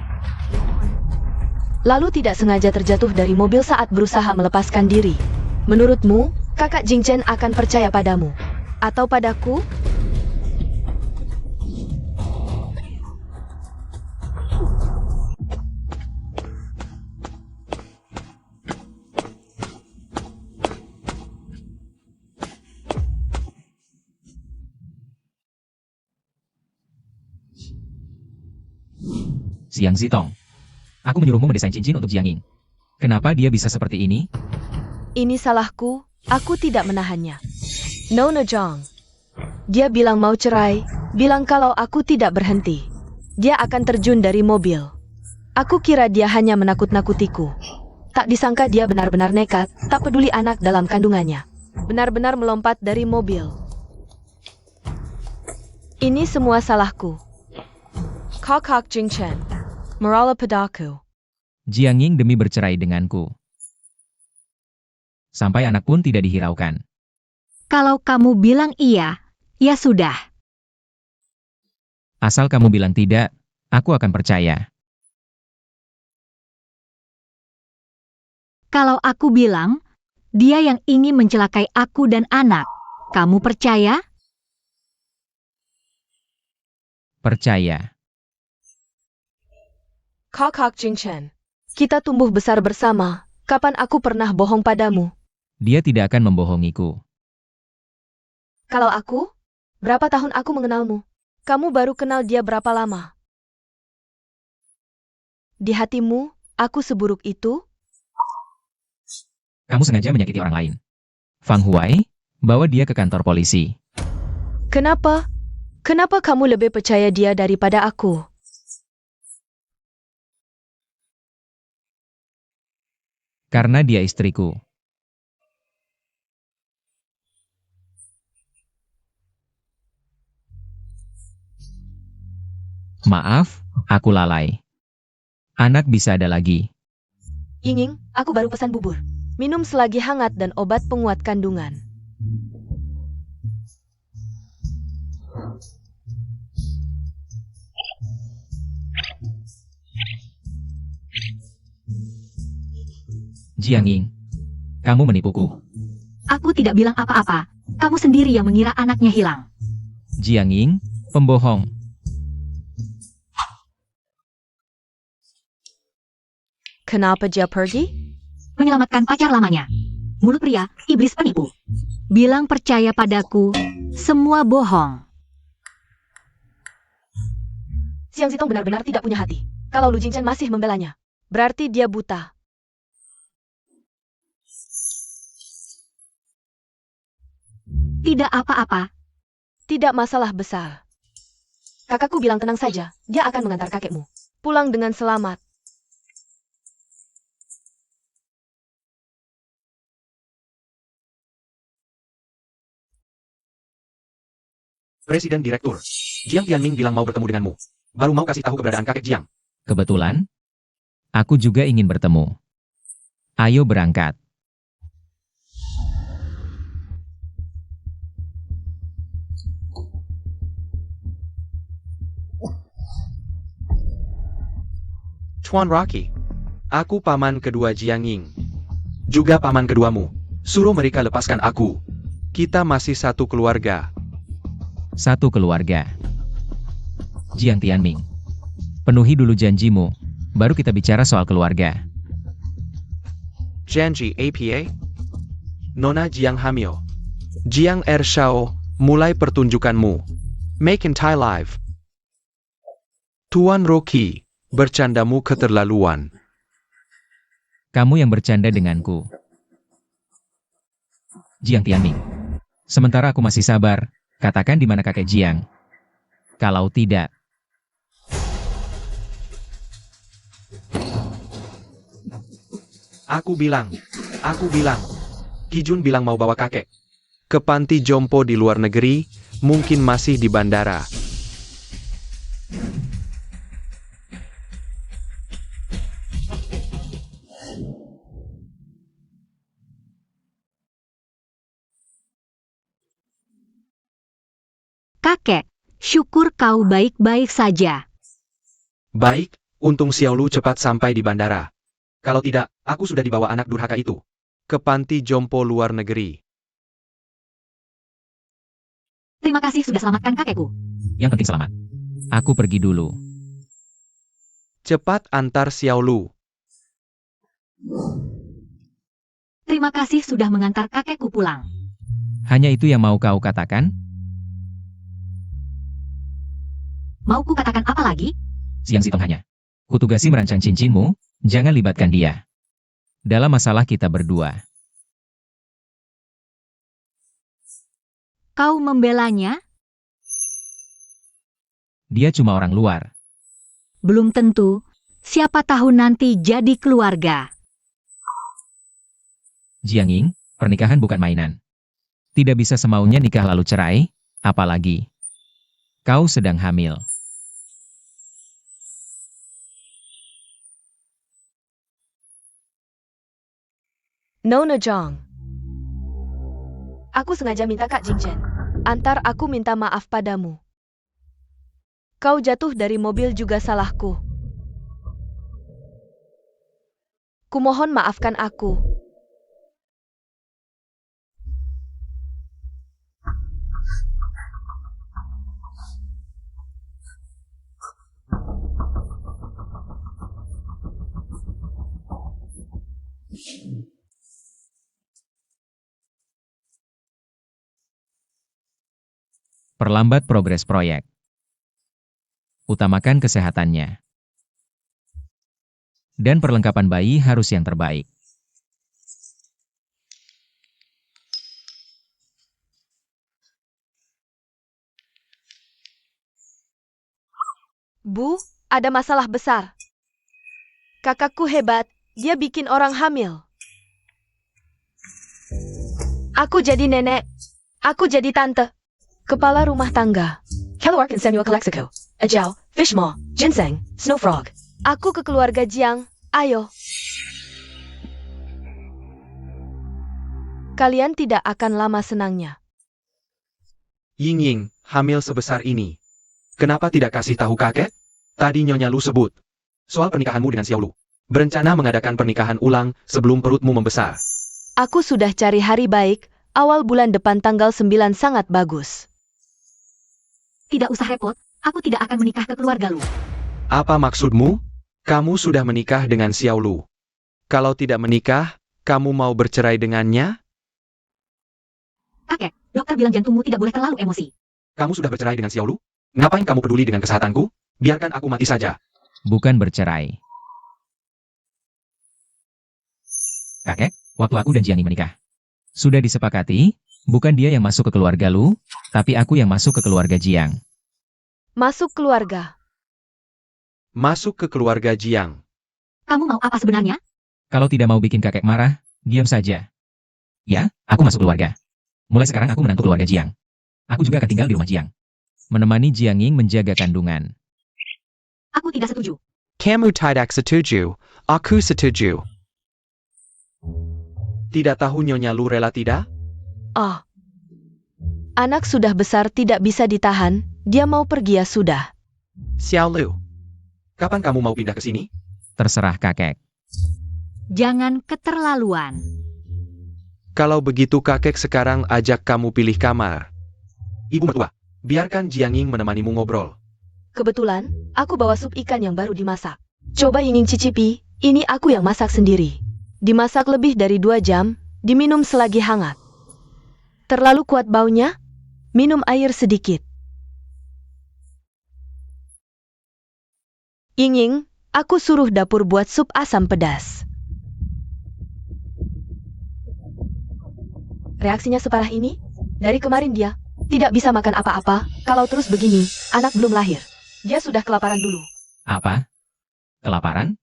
Lalu tidak sengaja terjatuh dari mobil saat berusaha melepaskan diri. Menurutmu, kakak Jingchen akan percaya padamu? Atau padaku? Siang Zitong. Aku menyuruhmu mendesain cincin untuk Jiangning. Kenapa dia bisa seperti ini? Ini salahku, aku tidak menahannya. Nona Jiang. Dia bilang mau cerai, bilang kalau aku tidak berhenti. Dia akan terjun dari mobil. Aku kira dia hanya menakut-nakutiku. Tak disangka dia benar-benar nekat, tak peduli anak dalam kandungannya. Benar-benar melompat dari mobil. Ini semua salahku. Kakak Jingchen. Merala padaku. Jiangning demi bercerai denganku. Sampai anak pun tidak dihiraukan. Kalau kamu bilang iya, ya sudah. Asal kamu bilang tidak, aku akan percaya. Kalau aku bilang, dia yang ingin mencelakai aku dan anak, kamu percaya? Percaya. Kakak Jingchen. Kita tumbuh besar bersama. Kapan aku pernah bohong padamu? Dia tidak akan membohongiku. Kalau aku? Berapa tahun aku mengenalmu? Kamu baru kenal dia berapa lama? Di hatimu, aku seburuk itu? Kamu sengaja menyakiti orang lain. Fang Huai, bawa dia ke kantor polisi. Kenapa? Kenapa kamu lebih percaya dia daripada aku? Karena dia istriku. Maaf, aku lalai. Anak bisa ada lagi. Ying, aku baru pesan bubur. Minum selagi hangat dan obat penguat kandungan. Jiang Ying, kamu menipuku. Aku tidak bilang apa-apa. Kamu sendiri yang mengira anaknya hilang. Jiang Ying, pembohong. Kenapa dia pergi? Menyelamatkan pacar lamanya. Mulut pria, iblis penipu. Bilang percaya padaku, semua bohong. Xiang Zitong benar-benar tidak punya hati. Kalau Lu Jingchen masih membelanya, berarti dia buta. Tidak apa-apa. Tidak masalah besar. Kakakku bilang tenang saja, dia akan mengantar kakekmu pulang dengan selamat. Presiden Direktur. Jiang Tianming bilang mau bertemu denganmu. Baru mau kasih tahu keberadaan kakek Jiang. Kebetulan, aku juga ingin bertemu. Ayo berangkat. Tuan Rocky. Aku paman kedua Jiang Ying. Juga paman keduamu. Suruh mereka lepaskan aku. Kita masih satu keluarga. Satu keluarga. Jiang Tianming. Penuhi dulu janjimu, baru kita bicara soal keluarga. Janji APA? Nona Jiang hamil. Jiang Ershao, mulai pertunjukanmu. Make in Thai live. Tuan Rocky, bercandamu keterlaluan. Kamu yang bercanda denganku. Jiang Tianming. Sementara aku masih sabar, katakan di mana kakek Jiang. Kalau tidak, Aku bilang. Kijun bilang mau bawa kakek ke panti jompo di luar negeri, mungkin masih di bandara. Kakek, syukur kau baik-baik saja. Baik, untung Xiaolu cepat sampai di bandara. Kalau tidak, aku sudah dibawa anak durhaka itu ke panti jompo luar negeri. Terima kasih sudah selamatkan kakekku. yang penting selamat. Aku pergi dulu. Cepat antar Xiaolu. Terima kasih sudah mengantar kakekku pulang. Hanya itu yang mau kau katakan? Mau ku katakan apa lagi? Siang Sitong hanya. Kutugasi merancang cincinmu, jangan libatkan dia. Dalam masalah kita berdua. Kau membelanya? Dia cuma orang luar. Belum tentu. Siapa tahu nanti jadi keluarga. Jiang Ying, pernikahan bukan mainan. Tidak bisa semaunya nikah lalu cerai, apalagi kau sedang hamil. Nona Zhang. Aku sengaja minta Kak Jingchen. Antar aku minta maaf padamu. Kau jatuh dari mobil juga salahku. Kumohon maafkan aku. Perlambat progres proyek. Utamakan kesehatannya. Dan perlengkapan bayi harus yang terbaik. Bu, ada masalah besar. Kakakku hebat, dia bikin orang hamil. Aku jadi nenek. Aku jadi tante. Kepala rumah tangga. Keluarkan Samuel ke Lexico. Ajau, Fishmaw, Ginseng, Snowfrog. Aku ke keluarga Jiang. Ayo. Kalian tidak akan lama senangnya. Ying Ying, hamil sebesar ini. Kenapa tidak kasih tahu kakek? Tadi Nyonya Lu sebut. Soal pernikahanmu dengan Xiao Lu. Berencana mengadakan pernikahan ulang sebelum perutmu membesar. Aku sudah cari hari baik. Awal bulan depan tanggal 9 sangat bagus. Tidak usah repot, aku tidak akan menikah ke keluarga Lu. Apa maksudmu? Kamu sudah menikah dengan Xiao Lu. Kalau tidak menikah, kamu mau bercerai dengannya? Kakek, dokter bilang jantungmu tidak boleh terlalu emosi. Kamu sudah bercerai dengan Xiao Lu? Ngapain kamu peduli dengan kesehatanku? Biarkan aku mati saja. Bukan bercerai. Kakek, waktu aku dan Jiang menikah. Sudah disepakati, bukan dia yang masuk ke keluarga Lu, tapi aku yang masuk ke keluarga Jiang. Masuk keluarga. Masuk ke keluarga Jiang. Kamu mau apa sebenarnya? Kalau tidak mau bikin kakek marah, diam saja. Ya, aku masuk keluarga. Mulai sekarang aku menantu keluarga Jiang. Aku juga akan tinggal di rumah Jiang. Menemani Jiang Ying menjaga kandungan. Aku tidak setuju. Kamu tidak setuju. Aku setuju. Tidak tahu Nyonya Lu rela tidak? Oh. Anak sudah besar tidak bisa ditahan, dia mau pergi ya sudah. Xiao Lu. Kapan kamu mau pindah ke sini? Terserah kakek. Jangan keterlaluan. Kalau begitu kakek sekarang ajak kamu pilih kamar. Ibu mertua, biarkan Jiang Ying menemanimu ngobrol. Kebetulan, aku bawa sup ikan yang baru dimasak. Coba ingin cicipi, ini aku yang masak sendiri. Dimasak lebih dari 2 jam, diminum selagi hangat. Terlalu kuat baunya? Minum air sedikit. Ying Ying, aku suruh dapur buat sup asam pedas. Reaksinya separah ini? Dari kemarin dia tidak bisa makan apa-apa. Kalau terus begini, anak belum lahir. Dia sudah kelaparan dulu. Apa? Kelaparan?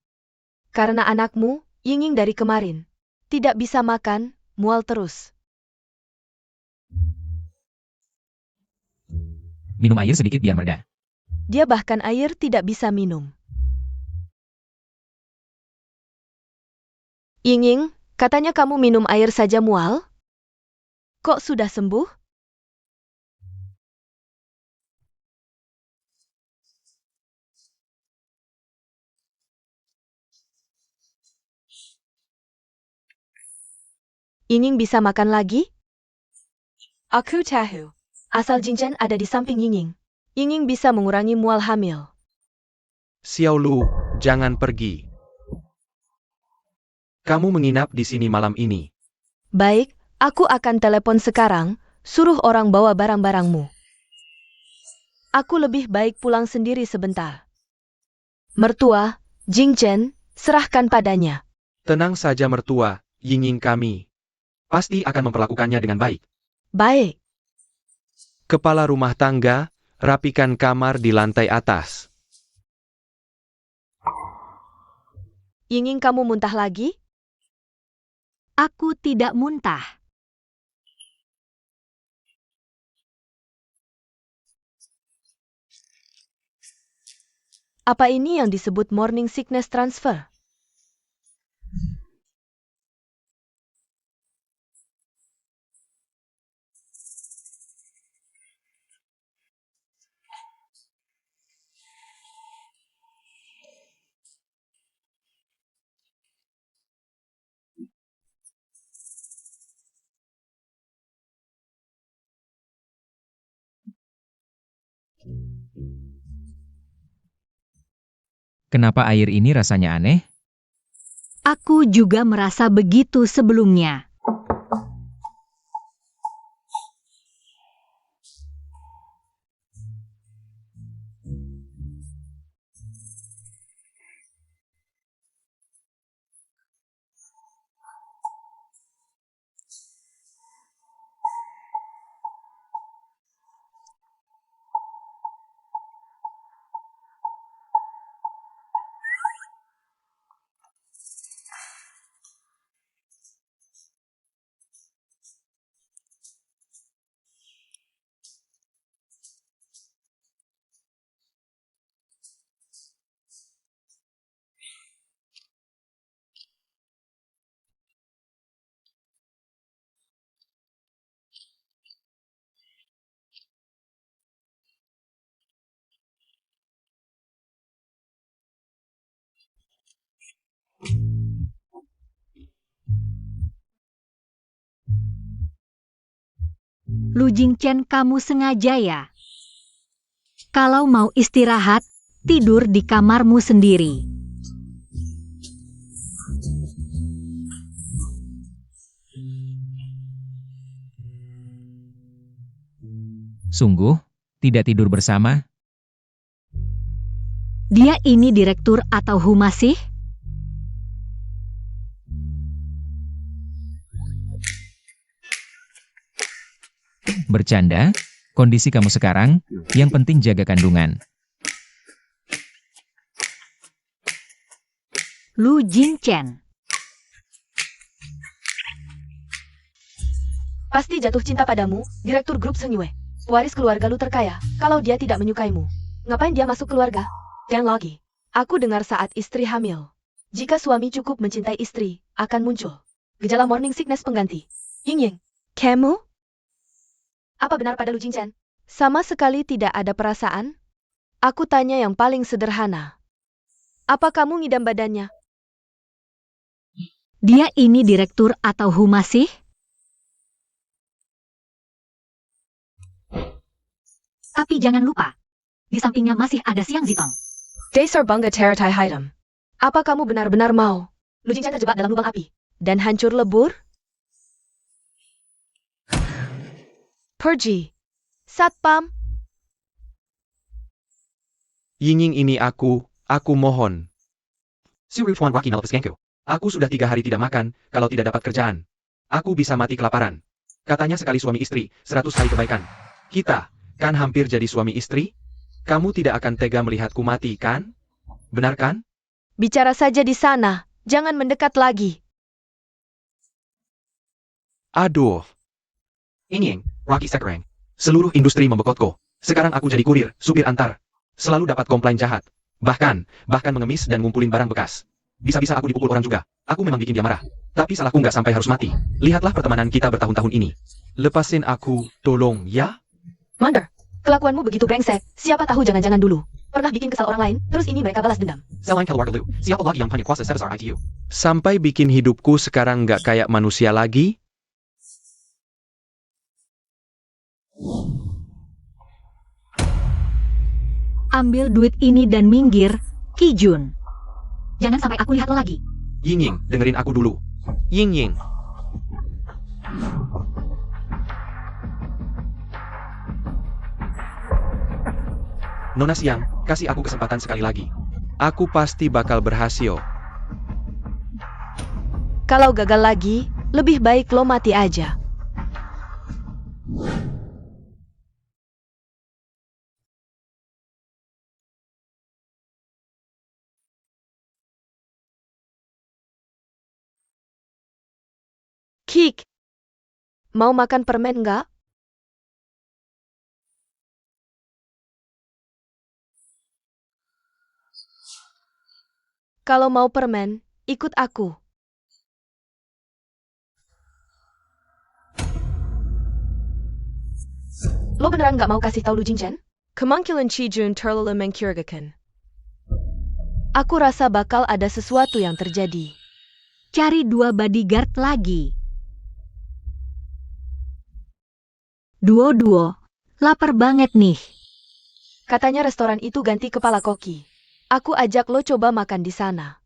Karena anakmu, Ying Ying dari kemarin, tidak bisa makan, mual terus. Minum air sedikit biar mereda. Dia bahkan air tidak bisa minum. Ying Ying, katanya kamu minum air saja mual? Kok sudah sembuh? Ying Ying bisa makan lagi? Aku tahu. Asal Jinchen ada di samping Ying Ying. Ying Ying bisa mengurangi mual hamil. Xiao Lu, jangan pergi. Kamu menginap di sini malam ini. Baik, aku akan telepon sekarang, suruh orang bawa barang-barangmu. Aku lebih baik pulang sendiri sebentar. Mertua, Jinchen, serahkan padanya. Tenang saja mertua, Ying Ying kami. Pasti akan memperlakukannya dengan baik. Baik. Kepala rumah tangga, rapikan kamar di lantai atas. Ying Ying kamu muntah lagi? Aku tidak muntah. Apa ini yang disebut morning sickness transfer? Kenapa air ini rasanya aneh? Aku juga merasa begitu sebelumnya. Lu Jingchen, kamu sengaja ya? Kalau mau istirahat, tidur di kamarmu sendiri. Sungguh, tidak tidur bersama? Dia ini direktur atau humas sih? Bercanda? Kondisi kamu sekarang, yang penting jaga kandungan. Lu Jingchen. Pasti jatuh cinta padamu, Direktur Grup Sengyue. Waris keluarga lu terkaya, kalau dia tidak menyukaimu. Ngapain dia masuk keluarga? Dan lagi, aku dengar saat istri hamil. Jika suami cukup mencintai istri, akan muncul gejala morning sickness pengganti. Ying, kamu? Apa benar pada Lu Jingchen? Sama sekali tidak ada perasaan? Aku tanya yang paling sederhana. Apa kamu ngidam badannya? Dia ini direktur atau humas sih? Tapi jangan lupa, di sampingnya masih ada Siang Zitong. Dasar bangga teratai hitam. Apa kamu benar-benar mau Lu Jingchen terjebak dalam lubang api dan hancur lebur? Pergi. Satpam. Ying ini aku mohon. Si Rifwan Rocky Nalpeskenko. Aku sudah 3 hari tidak makan, kalau tidak dapat kerjaan. Aku bisa mati kelaparan. Katanya sekali suami istri, 100 hari kebaikan. Kita, kan hampir jadi suami istri? Kamu tidak akan tega melihatku mati, kan? Benar kan? Bicara saja di sana. Jangan mendekat lagi. Aduh. Ini Rocky Sekereng. Seluruh industri membekotku. Sekarang aku jadi kurir, supir antar. Selalu dapat komplain jahat. Bahkan mengemis dan ngumpulin barang bekas. Bisa-bisa aku dipukul orang juga. Aku memang bikin dia marah. Tapi salahku nggak sampai harus mati. Lihatlah pertemanan kita bertahun-tahun ini. Lepasin aku, tolong ya. Mander, kelakuanmu begitu brengsek. Siapa tahu jangan-jangan dulu pernah bikin kesal orang lain, terus ini mereka balas dendam. Selain keluarga lu, siapa lagi yang punya kuasa sebesar ITU? Sampai bikin hidupku sekarang nggak kayak manusia lagi? Ambil duit ini dan minggir, Kijun. Jangan sampai aku lihat lo lagi. Ying, dengerin aku dulu. Ying. Nona Siang, kasih aku kesempatan sekali lagi. Aku pasti bakal berhasil. Kalau gagal lagi, lebih baik lo mati aja. Kik, mau makan permen nggak? Kalau mau permen, ikut aku. Lo beneran nggak mau kasih tahu Lu Jingchen? Kemungkinan Chijun terlalu mencurigakan. Aku rasa bakal ada sesuatu yang terjadi. Cari 2 bodyguard lagi. Duo, lapar banget nih. Katanya restoran itu ganti kepala koki. Aku ajak lo coba makan di sana.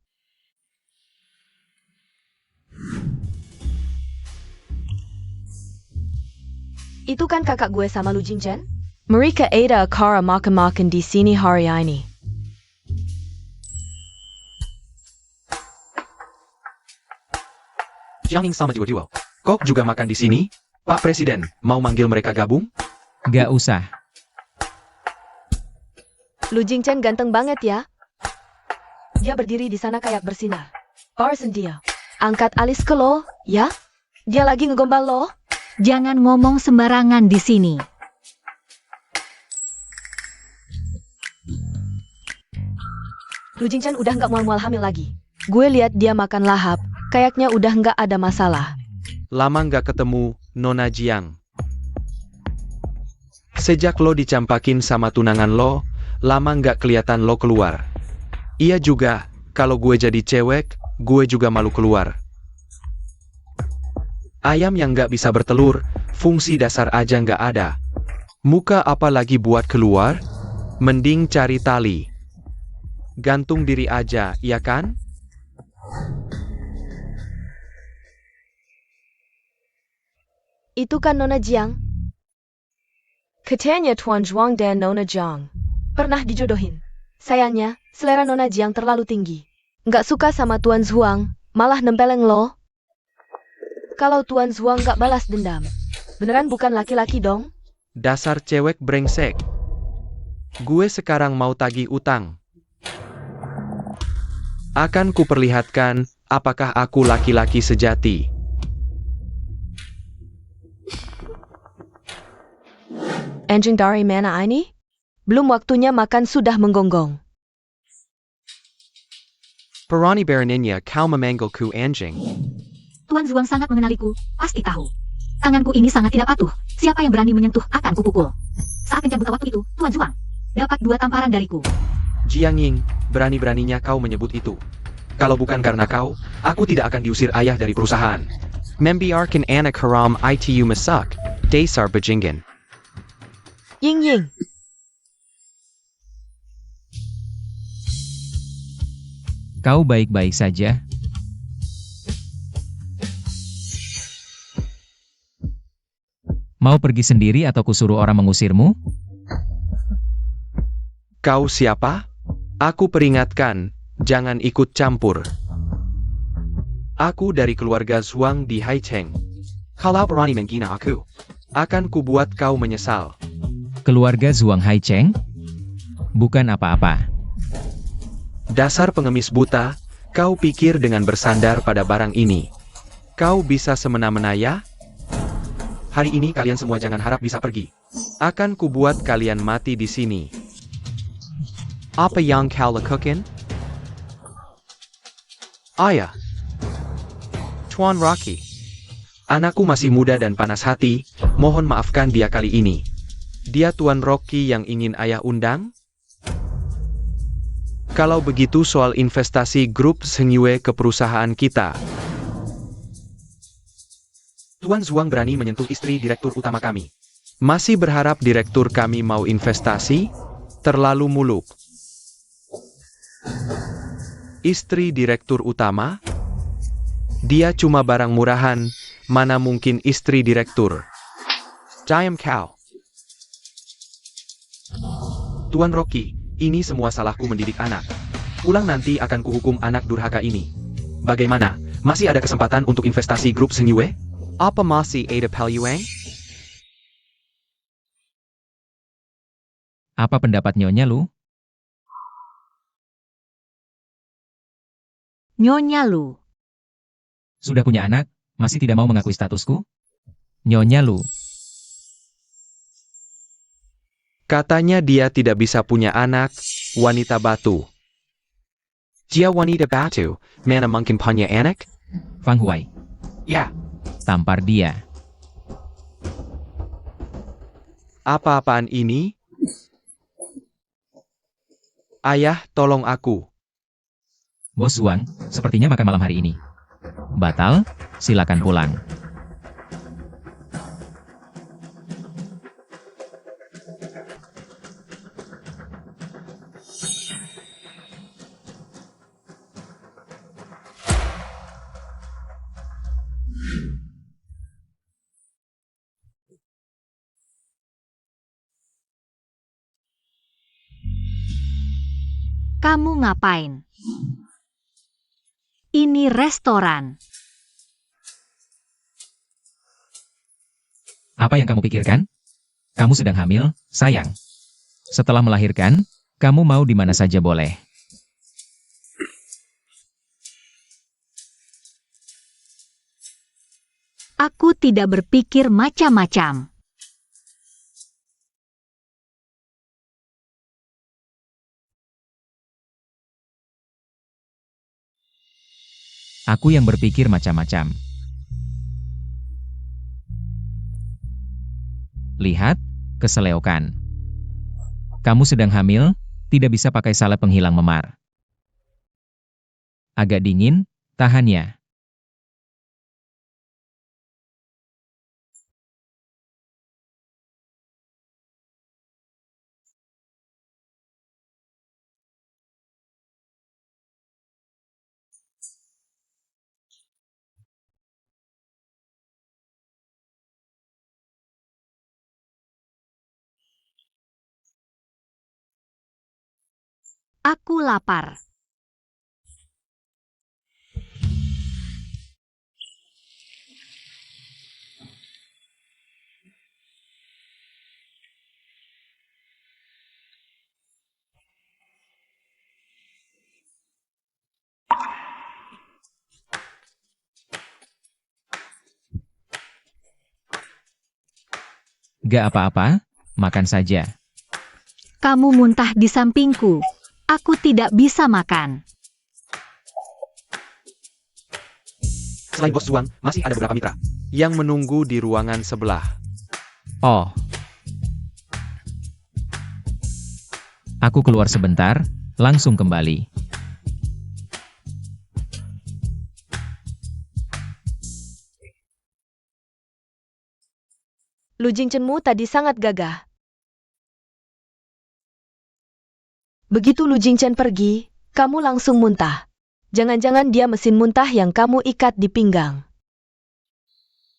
Itu kan kakak gue sama Lu Jingchen? Mereka ada acara makan-makan di sini hari ini. Jiangning sama duo. Kok juga makan di sini? Pak Presiden, mau manggil mereka gabung? Gak usah. Lu Jingchen ganteng banget ya. Dia berdiri di sana kayak bersinar. Parsen dia. Angkat alis ke lo, ya? Dia lagi ngegombal lo. Jangan ngomong sembarangan di sini. Lu Jingchen udah nggak mual-mual hamil lagi. Gue lihat dia makan lahap, kayaknya udah nggak ada masalah. Lama nggak ketemu, Nona Jiang. Sejak lo dicampakin sama tunangan lo, lama nggak kelihatan lo keluar. Iya juga, kalau gue jadi cewek, gue juga malu keluar. Ayam yang nggak bisa bertelur, Fungsi dasar aja nggak ada. Muka apa lagi buat keluar? Mending cari tali. Gantung diri aja, ya kan? Itu kan Nona Jiang. Katanya Tuan Zhuang dan Nona Jiang pernah dijodohin. Sayangnya, selera Nona Jiang terlalu tinggi. Nggak suka sama Tuan Zhuang, malah nempeleng lo. Kalau Tuan Zhuang nggak balas dendam, beneran bukan laki-laki dong? Dasar cewek brengsek. Gue sekarang mau tagih utang. Akan kuperlihatkan apakah aku laki-laki sejati. Anjing dari mana ini? Belum waktunya makan sudah menggonggong. Berani beraninya kau memanggilku anjing. Tuan Zhuang sangat mengenaliku, pasti tahu. Tanganku ini sangat tidak patuh. Siapa yang berani menyentuh akan kupukul. Saat mencabut waktu itu, Tuan Zhuang dapat 2 tamparan dariku. Jiang Ying, berani-beraninya kau menyebut itu. Kalau bukan karena kau, aku tidak akan diusir ayah dari perusahaan. Membiarkan anak haram itu masak, dasar bajingan. Ying Ying, Kau baik-baik saja? Mau pergi sendiri atau kusuruh orang mengusirmu? Kau siapa? Aku peringatkan, jangan ikut campur. Aku dari keluarga Zhuang di Haicheng. Kalau berani menghina aku, akan kubuat kau menyesal. Keluarga Zhuang Haicheng? Bukan apa-apa. Dasar pengemis buta, kau pikir dengan bersandar pada barang ini, kau bisa semena-mena ya? Hari ini kalian semua jangan harap bisa pergi. Akan kubuat kalian mati di sini. Apa yang kau lakukan? Ayah. Tuan Rocky. Anakku masih muda dan panas hati, mohon maafkan dia kali ini. Dia Tuan Rocky yang ingin ayah undang? Kalau begitu soal investasi grup Sengyue ke perusahaan kita. Tuan Zhuang berani menyentuh istri direktur utama kami. Masih berharap direktur kami mau investasi? Terlalu muluk. Istri direktur utama? Dia cuma barang murahan, mana mungkin istri direktur. Diam kau. Tuan Rocky, ini semua salahku mendidik anak. Pulang nanti akan kuhukum anak durhaka ini. Bagaimana? Masih ada kesempatan untuk investasi grup Sengyue? Apa masih ada peluang? Apa pendapat Nyonya Lu? Nyonya Lu. Sudah punya anak, masih tidak mau mengakui statusku? Nyonya Lu. Katanya dia tidak bisa punya anak, wanita batu. Dia wanita batu, mana mungkin punya anak? Fang Huai. Ya. Tampar dia. Apa-apaan ini? Ayah, tolong aku. Bos Zhuang, sepertinya makan malam hari ini batal, silakan pulang. Kamu ngapain? Ini restoran. Apa yang kamu pikirkan? Kamu sedang hamil, sayang. Setelah melahirkan, kamu mau di mana saja boleh. Aku tidak berpikir macam-macam. Aku yang berpikir macam-macam. Lihat, keseleokan. Kamu sedang hamil, tidak bisa pakai salep penghilang memar. Agak dingin, tahan ya. Aku lapar. Gak apa-apa, makan saja. Kamu muntah di sampingku. Aku tidak bisa makan. Selain bos Zuang, masih ada beberapa mitra. Yang menunggu di ruangan sebelah. Oh. Aku keluar sebentar, langsung kembali. Lu Jingchenmu tadi sangat gagah. Begitu Lu Jingchen pergi, kamu langsung muntah. Jangan-jangan dia mesin muntah yang kamu ikat di pinggang.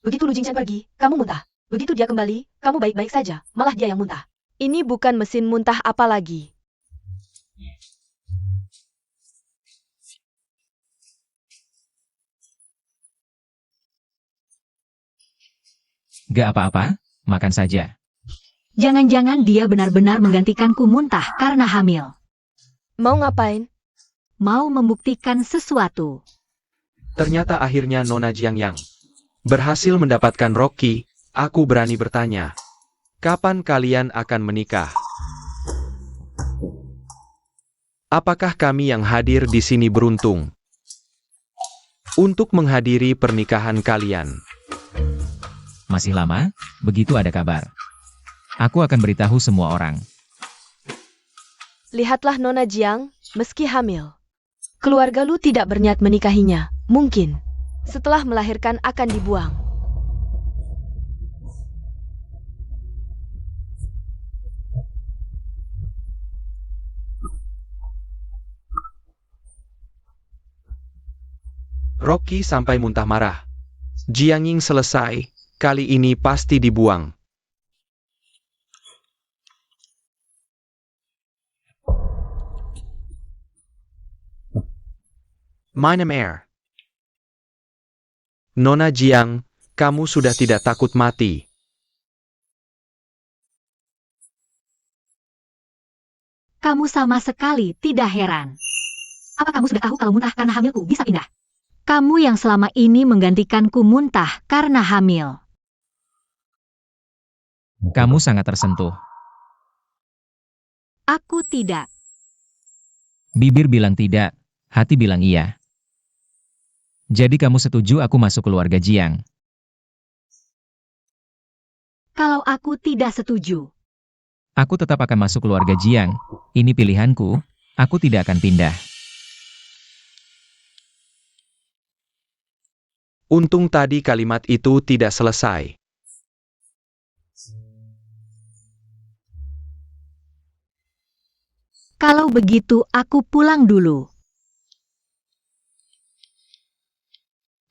Begitu Lu Jingchen pergi, kamu muntah. Begitu dia kembali, kamu baik-baik saja, malah dia yang muntah. Ini bukan mesin muntah apa lagi. Gak apa-apa, makan saja. Jangan-jangan dia benar-benar menggantikanku muntah karena hamil. Mau ngapain? Mau membuktikan sesuatu. Ternyata akhirnya Nona Jiangyang berhasil mendapatkan Rocky. Aku berani bertanya, kapan kalian akan menikah? Apakah kami yang hadir di sini beruntung untuk menghadiri pernikahan kalian? Masih lama, begitu ada kabar. Aku akan beritahu semua orang. Lihatlah Nona Jiang, meski hamil. Keluarga lu tidak berniat menikahinya, mungkin. Setelah melahirkan akan dibuang. Rocky sampai muntah marah. Jiangying selesai, kali ini pasti dibuang. Minum air. Nona Jiang, kamu sudah tidak takut mati. Kamu sama sekali tidak heran. Apa kamu sudah tahu kalau muntah karena hamilku bisa pindah? Kamu yang selama ini menggantikanku muntah karena hamil. Kamu sangat tersentuh. Aku tidak. Bibir bilang tidak, hati bilang iya. Jadi kamu setuju aku masuk keluarga Jiang? Kalau aku tidak setuju. Aku tetap akan masuk keluarga Jiang. Ini pilihanku, aku tidak akan pindah. Untung tadi kalimat itu tidak selesai. Kalau begitu aku pulang dulu.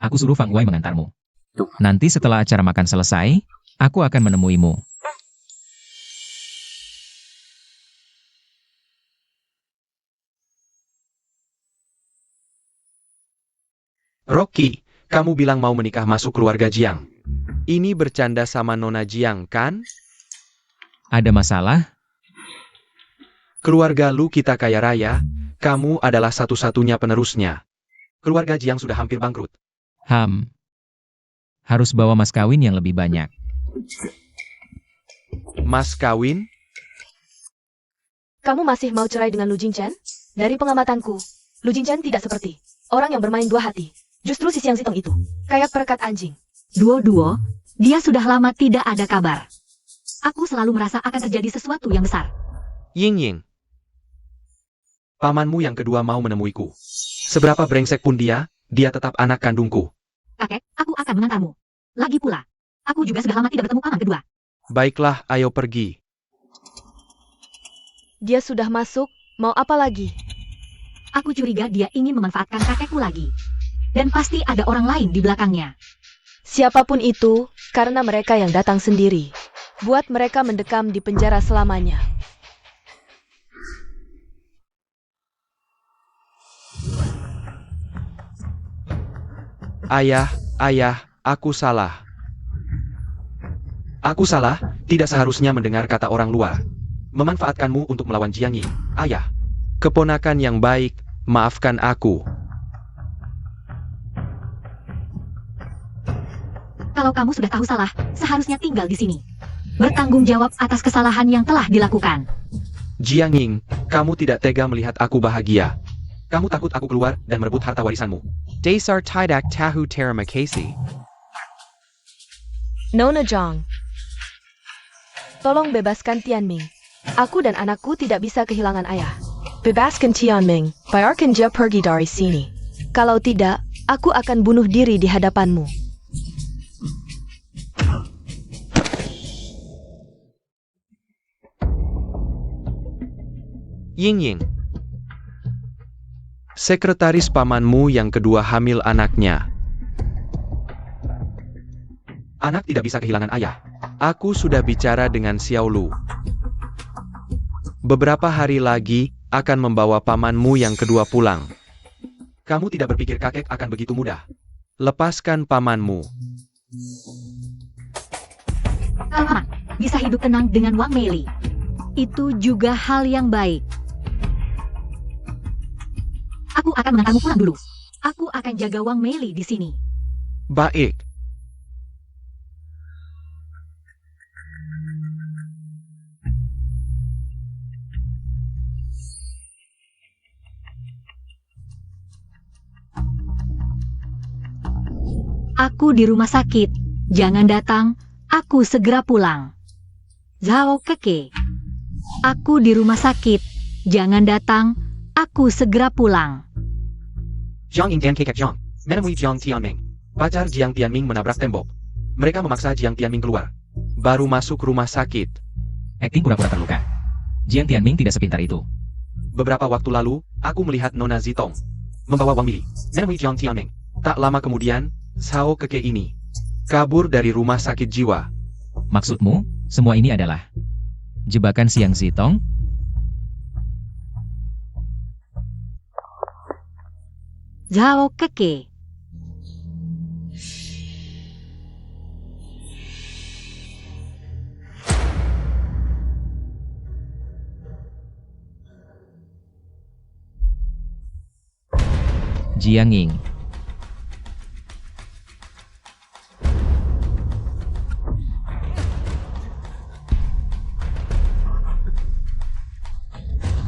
Aku suruh Fang Wei mengantarmu. Nanti setelah acara makan selesai, aku akan menemuimu. Rocky, kamu bilang mau menikah masuk keluarga Jiang. Ini bercanda sama Nona Jiang, kan? Ada masalah? Keluarga lu kita kaya raya, kamu adalah satu-satunya penerusnya. Keluarga Jiang sudah hampir bangkrut. Harus bawa mas kawin yang lebih banyak. Mas kawin? Kamu masih mau cerai dengan Lu Jingchen? Dari pengamatanku, Lu Jingchen tidak seperti orang yang bermain dua hati. Justru si Siang Sitong itu, kayak perekat anjing. Duo-duo, dia sudah lama tidak ada kabar. Aku selalu merasa akan terjadi sesuatu yang besar. Ying. Pamanmu yang kedua mau menemuiku. Seberapa brengsek pun dia tetap anak kandungku. Kakek, aku akan mengantarmu. Lagi pula, aku juga sudah lama tidak bertemu paman kedua. Baiklah, ayo pergi. Dia sudah masuk, mau apa lagi? Aku curiga dia ingin memanfaatkan kakekku lagi. Dan pasti ada orang lain di belakangnya. Siapapun itu, karena mereka yang datang sendiri. Buat mereka mendekam di penjara selamanya. Ayah, aku salah. Aku salah, tidak seharusnya mendengar kata orang luar. Memanfaatkanmu untuk melawan Jiang Ying, ayah. Keponakan yang baik, maafkan aku. Kalau kamu sudah tahu salah, seharusnya tinggal di sini. Bertanggung jawab atas kesalahan yang telah dilakukan. Jiang Ying, kamu tidak tega melihat aku bahagia. Kamu takut aku keluar dan merebut harta warisanmu. Dasar tidak tahu terima kasih. Nona Zhang. Tolong bebaskan Tianming. Aku dan anakku tidak bisa kehilangan ayah. Bebaskan Tianming, biarkan dia pergi dari sini. Kalau tidak, aku akan bunuh diri di hadapanmu. Ying. Sekretaris pamanmu yang kedua hamil anaknya. Anak tidak bisa kehilangan ayah. Aku sudah bicara dengan Xiao Lu. Beberapa hari lagi, akan membawa pamanmu yang kedua pulang. Kamu tidak berpikir kakek akan begitu mudah. Lepaskan pamanmu. Paman bisa hidup tenang dengan Wang Meili. Itu juga hal yang baik. Aku akan mengantarmu pulang dulu. Aku akan jaga Wang Meili di sini. Baik. Aku di rumah sakit. Jangan datang, aku segera pulang. Zhao Keke. Aku di rumah sakit. Jangan datang, aku segera pulang. Jiang Ying dan Kekek Jiang, menemui Jiang Tianming. Pacar Jiang Tianming menabrak tembok. Mereka memaksa Jiang Tianming keluar. Baru masuk rumah sakit. Akting pura-pura terluka. Jiang Tianming tidak sepintar itu. Beberapa waktu lalu, aku melihat Nona Zitong membawa Wang Mili, menemui Jiang Tianming. Tak lama kemudian, Sao Keke ini kabur dari rumah sakit jiwa. Maksudmu, semua ini adalah jebakan Siang Zitong? Zhao Keke. Jiang Ying.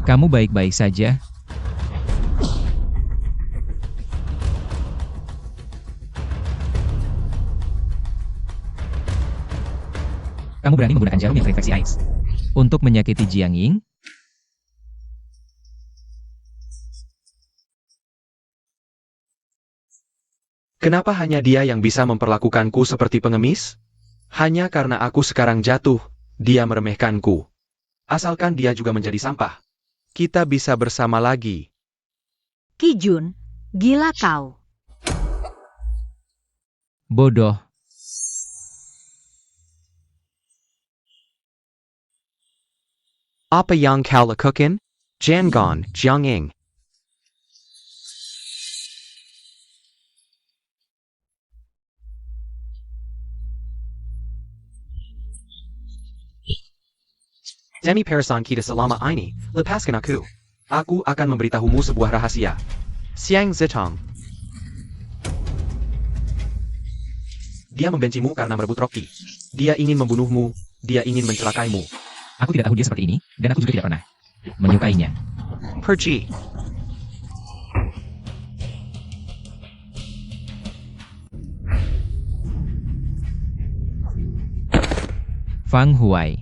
Kamu baik-baik saja? Kamu berani menggunakan jarum yang terinfeksi AIDS untuk menyakiti Jiang Ying? Kenapa hanya dia yang bisa memperlakukanku seperti pengemis? Hanya karena aku sekarang jatuh, dia meremehkanku. Asalkan dia juga menjadi sampah. Kita bisa bersama lagi. Kijun, gila kau. Bodoh. Apa yang kau lakukan? Jangan, Jiang Ying. Demi Parasan kita selama ini, lepaskan aku. Aku akan memberitahumu sebuah rahasia. Siang Zitong. Dia membencimu karena merebut Rocky. Dia ingin membunuhmu, dia ingin mencelakaimu. Aku tidak tahu dia seperti ini, dan aku juga tidak pernah menyukainya. Pergi. Fang Huai.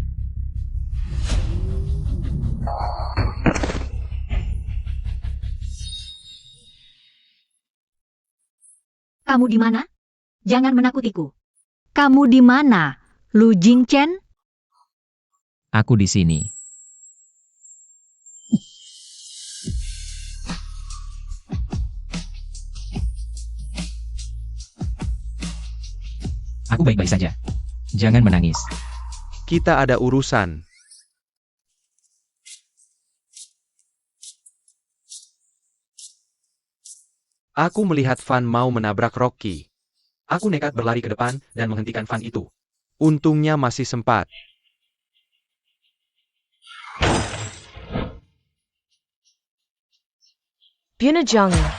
Kamu di mana? Jangan menakutiku. Kamu di mana, Lu Jingchen? Aku di sini. Aku baik-baik saja. Jangan menangis. Kita ada urusan. Aku melihat Fan mau menabrak Rocky. Aku nekat berlari ke depan dan menghentikan Fan itu. Untungnya masih sempat. Bunuh Jiang Ying.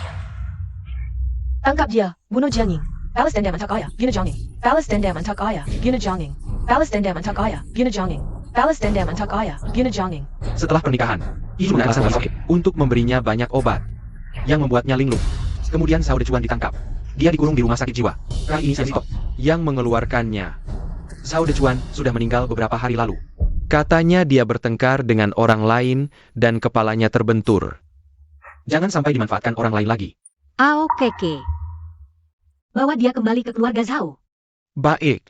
Tangkap dia, bunuh Jiang Ying. Balas dendam untuk ayah, bunuh Jiang Ying. Balas dendam untuk ayah, bunuh Jiang Ying. Balas dendam untuk ayah, bunuh Jiang Ying. Balas dendam untuk ayah, bunuh Jiang Ying. Setelah pernikahan, Izu menggunakan alasan sakit. Untuk memberinya banyak obat. Yang membuatnya linglung. Kemudian Zhao Dechuan ditangkap. Dia dikurung di rumah sakit jiwa. Kali ini Sensito. Yang mengeluarkannya. Zhao Dechuan sudah meninggal beberapa hari lalu. Katanya dia bertengkar dengan orang lain dan kepalanya terbentur. Jangan sampai dimanfaatkan orang lain lagi. Aokeke. Bawa dia kembali ke keluarga Zhao. Baik.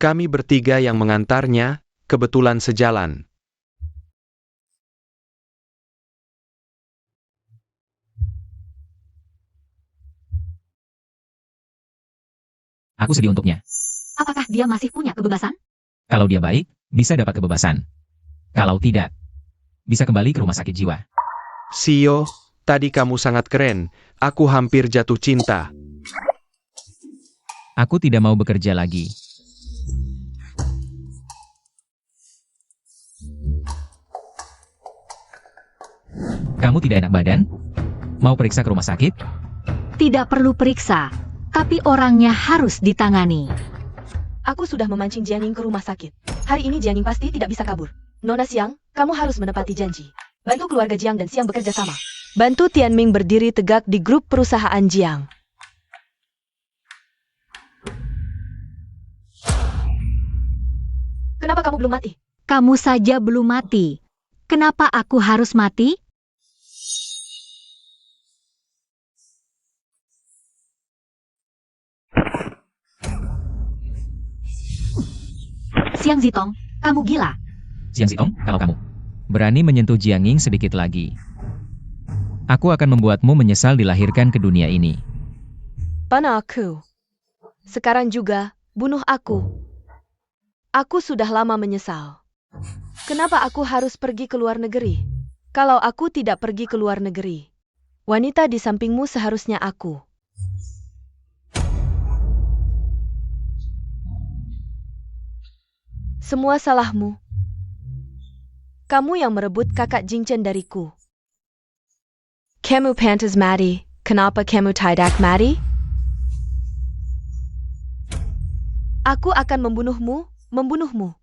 Kami bertiga yang mengantarnya, kebetulan sejalan. Aku sedih untuknya. Apakah dia masih punya kebebasan? Kalau dia baik, bisa dapat kebebasan. Kalau tidak, bisa kembali ke rumah sakit jiwa. Sio, tadi kamu sangat keren. Aku hampir jatuh cinta. Aku tidak mau bekerja lagi. Kamu tidak enak badan? Mau periksa ke rumah sakit? Tidak perlu periksa, tapi orangnya harus ditangani. Aku sudah memancing Jiang Ying ke rumah sakit. Hari ini Jiang Ying pasti tidak bisa kabur. Nona Xiang, kamu harus menepati janji. Bantu keluarga Jiang dan Xiang bekerja sama. Bantu Tianming berdiri tegak di grup perusahaan Jiang. Kenapa kamu belum mati? Kamu saja belum mati. Kenapa aku harus mati? Xiang Zitong, kamu gila. Xiang Zitong, kalau kamu berani menyentuh Jiang Ying sedikit lagi, aku akan membuatmu menyesal dilahirkan ke dunia ini. Pana aku. Sekarang juga, bunuh aku. Aku sudah lama menyesal. Kenapa aku harus pergi ke luar negeri? Kalau aku tidak pergi ke luar negeri, wanita di sampingmu seharusnya aku. Semua salahmu. Kamu yang merebut kakak Jingchen dariku. Kamu pantas mati. Kenapa kamu tidak mati? Aku akan membunuhmu.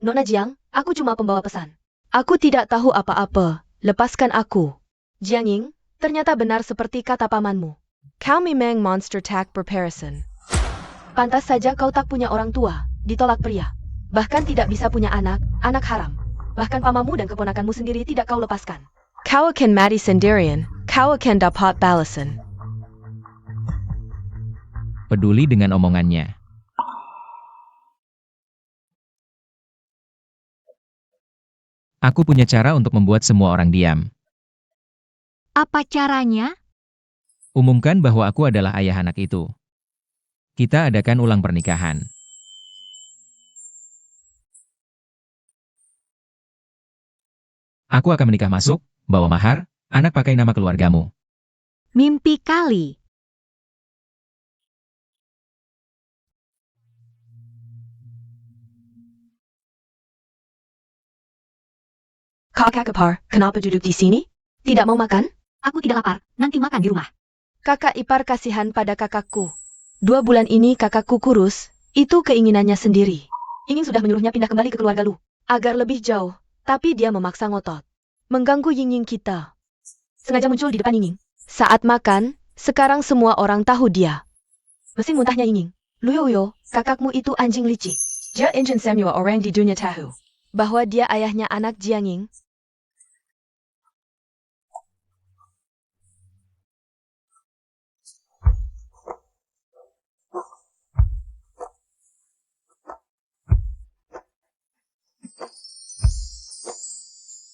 Nona Jiang, aku cuma pembawa pesan. Aku tidak tahu apa-apa. Lepaskan aku. Jiang Ying, ternyata benar seperti kata pamanmu. Kau memang monster tak berperson. Pantas saja kau tak punya orang tua, ditolak pria. Bahkan tidak bisa punya anak haram. Bahkan pamanmu dan keponakanmu sendiri tidak kau lepaskan. Kau akan mati sendirian, kau akan dapat balasan. Peduli dengan omongannya. Aku punya cara untuk membuat semua orang diam. Apa caranya? Umumkan bahwa aku adalah ayah anak itu. Kita adakan ulang pernikahan. Aku akan menikah masuk, bawa mahar, anak pakai nama keluargamu. Mimpi kali. Kakak ipar, kenapa duduk di sini? Tidak mau makan? Aku tidak lapar, nanti makan di rumah. Kakak ipar kasihan pada kakakku. 2 bulan ini kakakku kurus, itu keinginannya sendiri. Ingin sudah menyuruhnya pindah kembali ke keluarga Lu, agar lebih jauh, tapi dia memaksa ngotot. Mengganggu Ying-Ying kita. Sengaja muncul di depan Ying-Ying. Saat makan, sekarang semua orang tahu dia. Mesin muntahnya Ying-Ying. Luyo, kakakmu itu anjing licik. Dia engine semua orang di dunia tahu. Bahwa dia ayahnya anak Jiang Ying.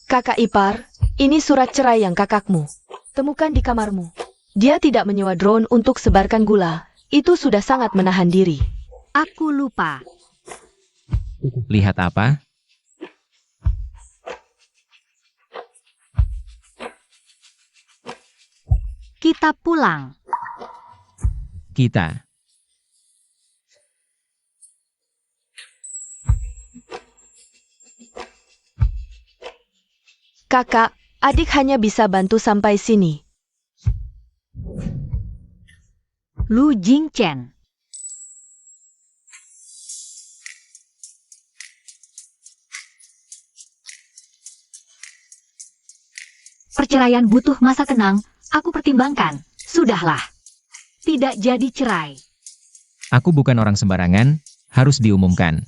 Kakak ipar, ini surat cerai yang kakakmu temukan di kamarmu. Dia tidak menyewa drone untuk sebarkan gula, Itu sudah sangat menahan diri. Aku lupa. Lihat apa? Kita pulang. Kita. Kakak, adik hanya bisa bantu sampai sini. Lu Jingchen. Perceraian butuh masa tenang, aku pertimbangkan. Sudahlah. Tidak jadi cerai. Aku bukan orang sembarangan, harus diumumkan.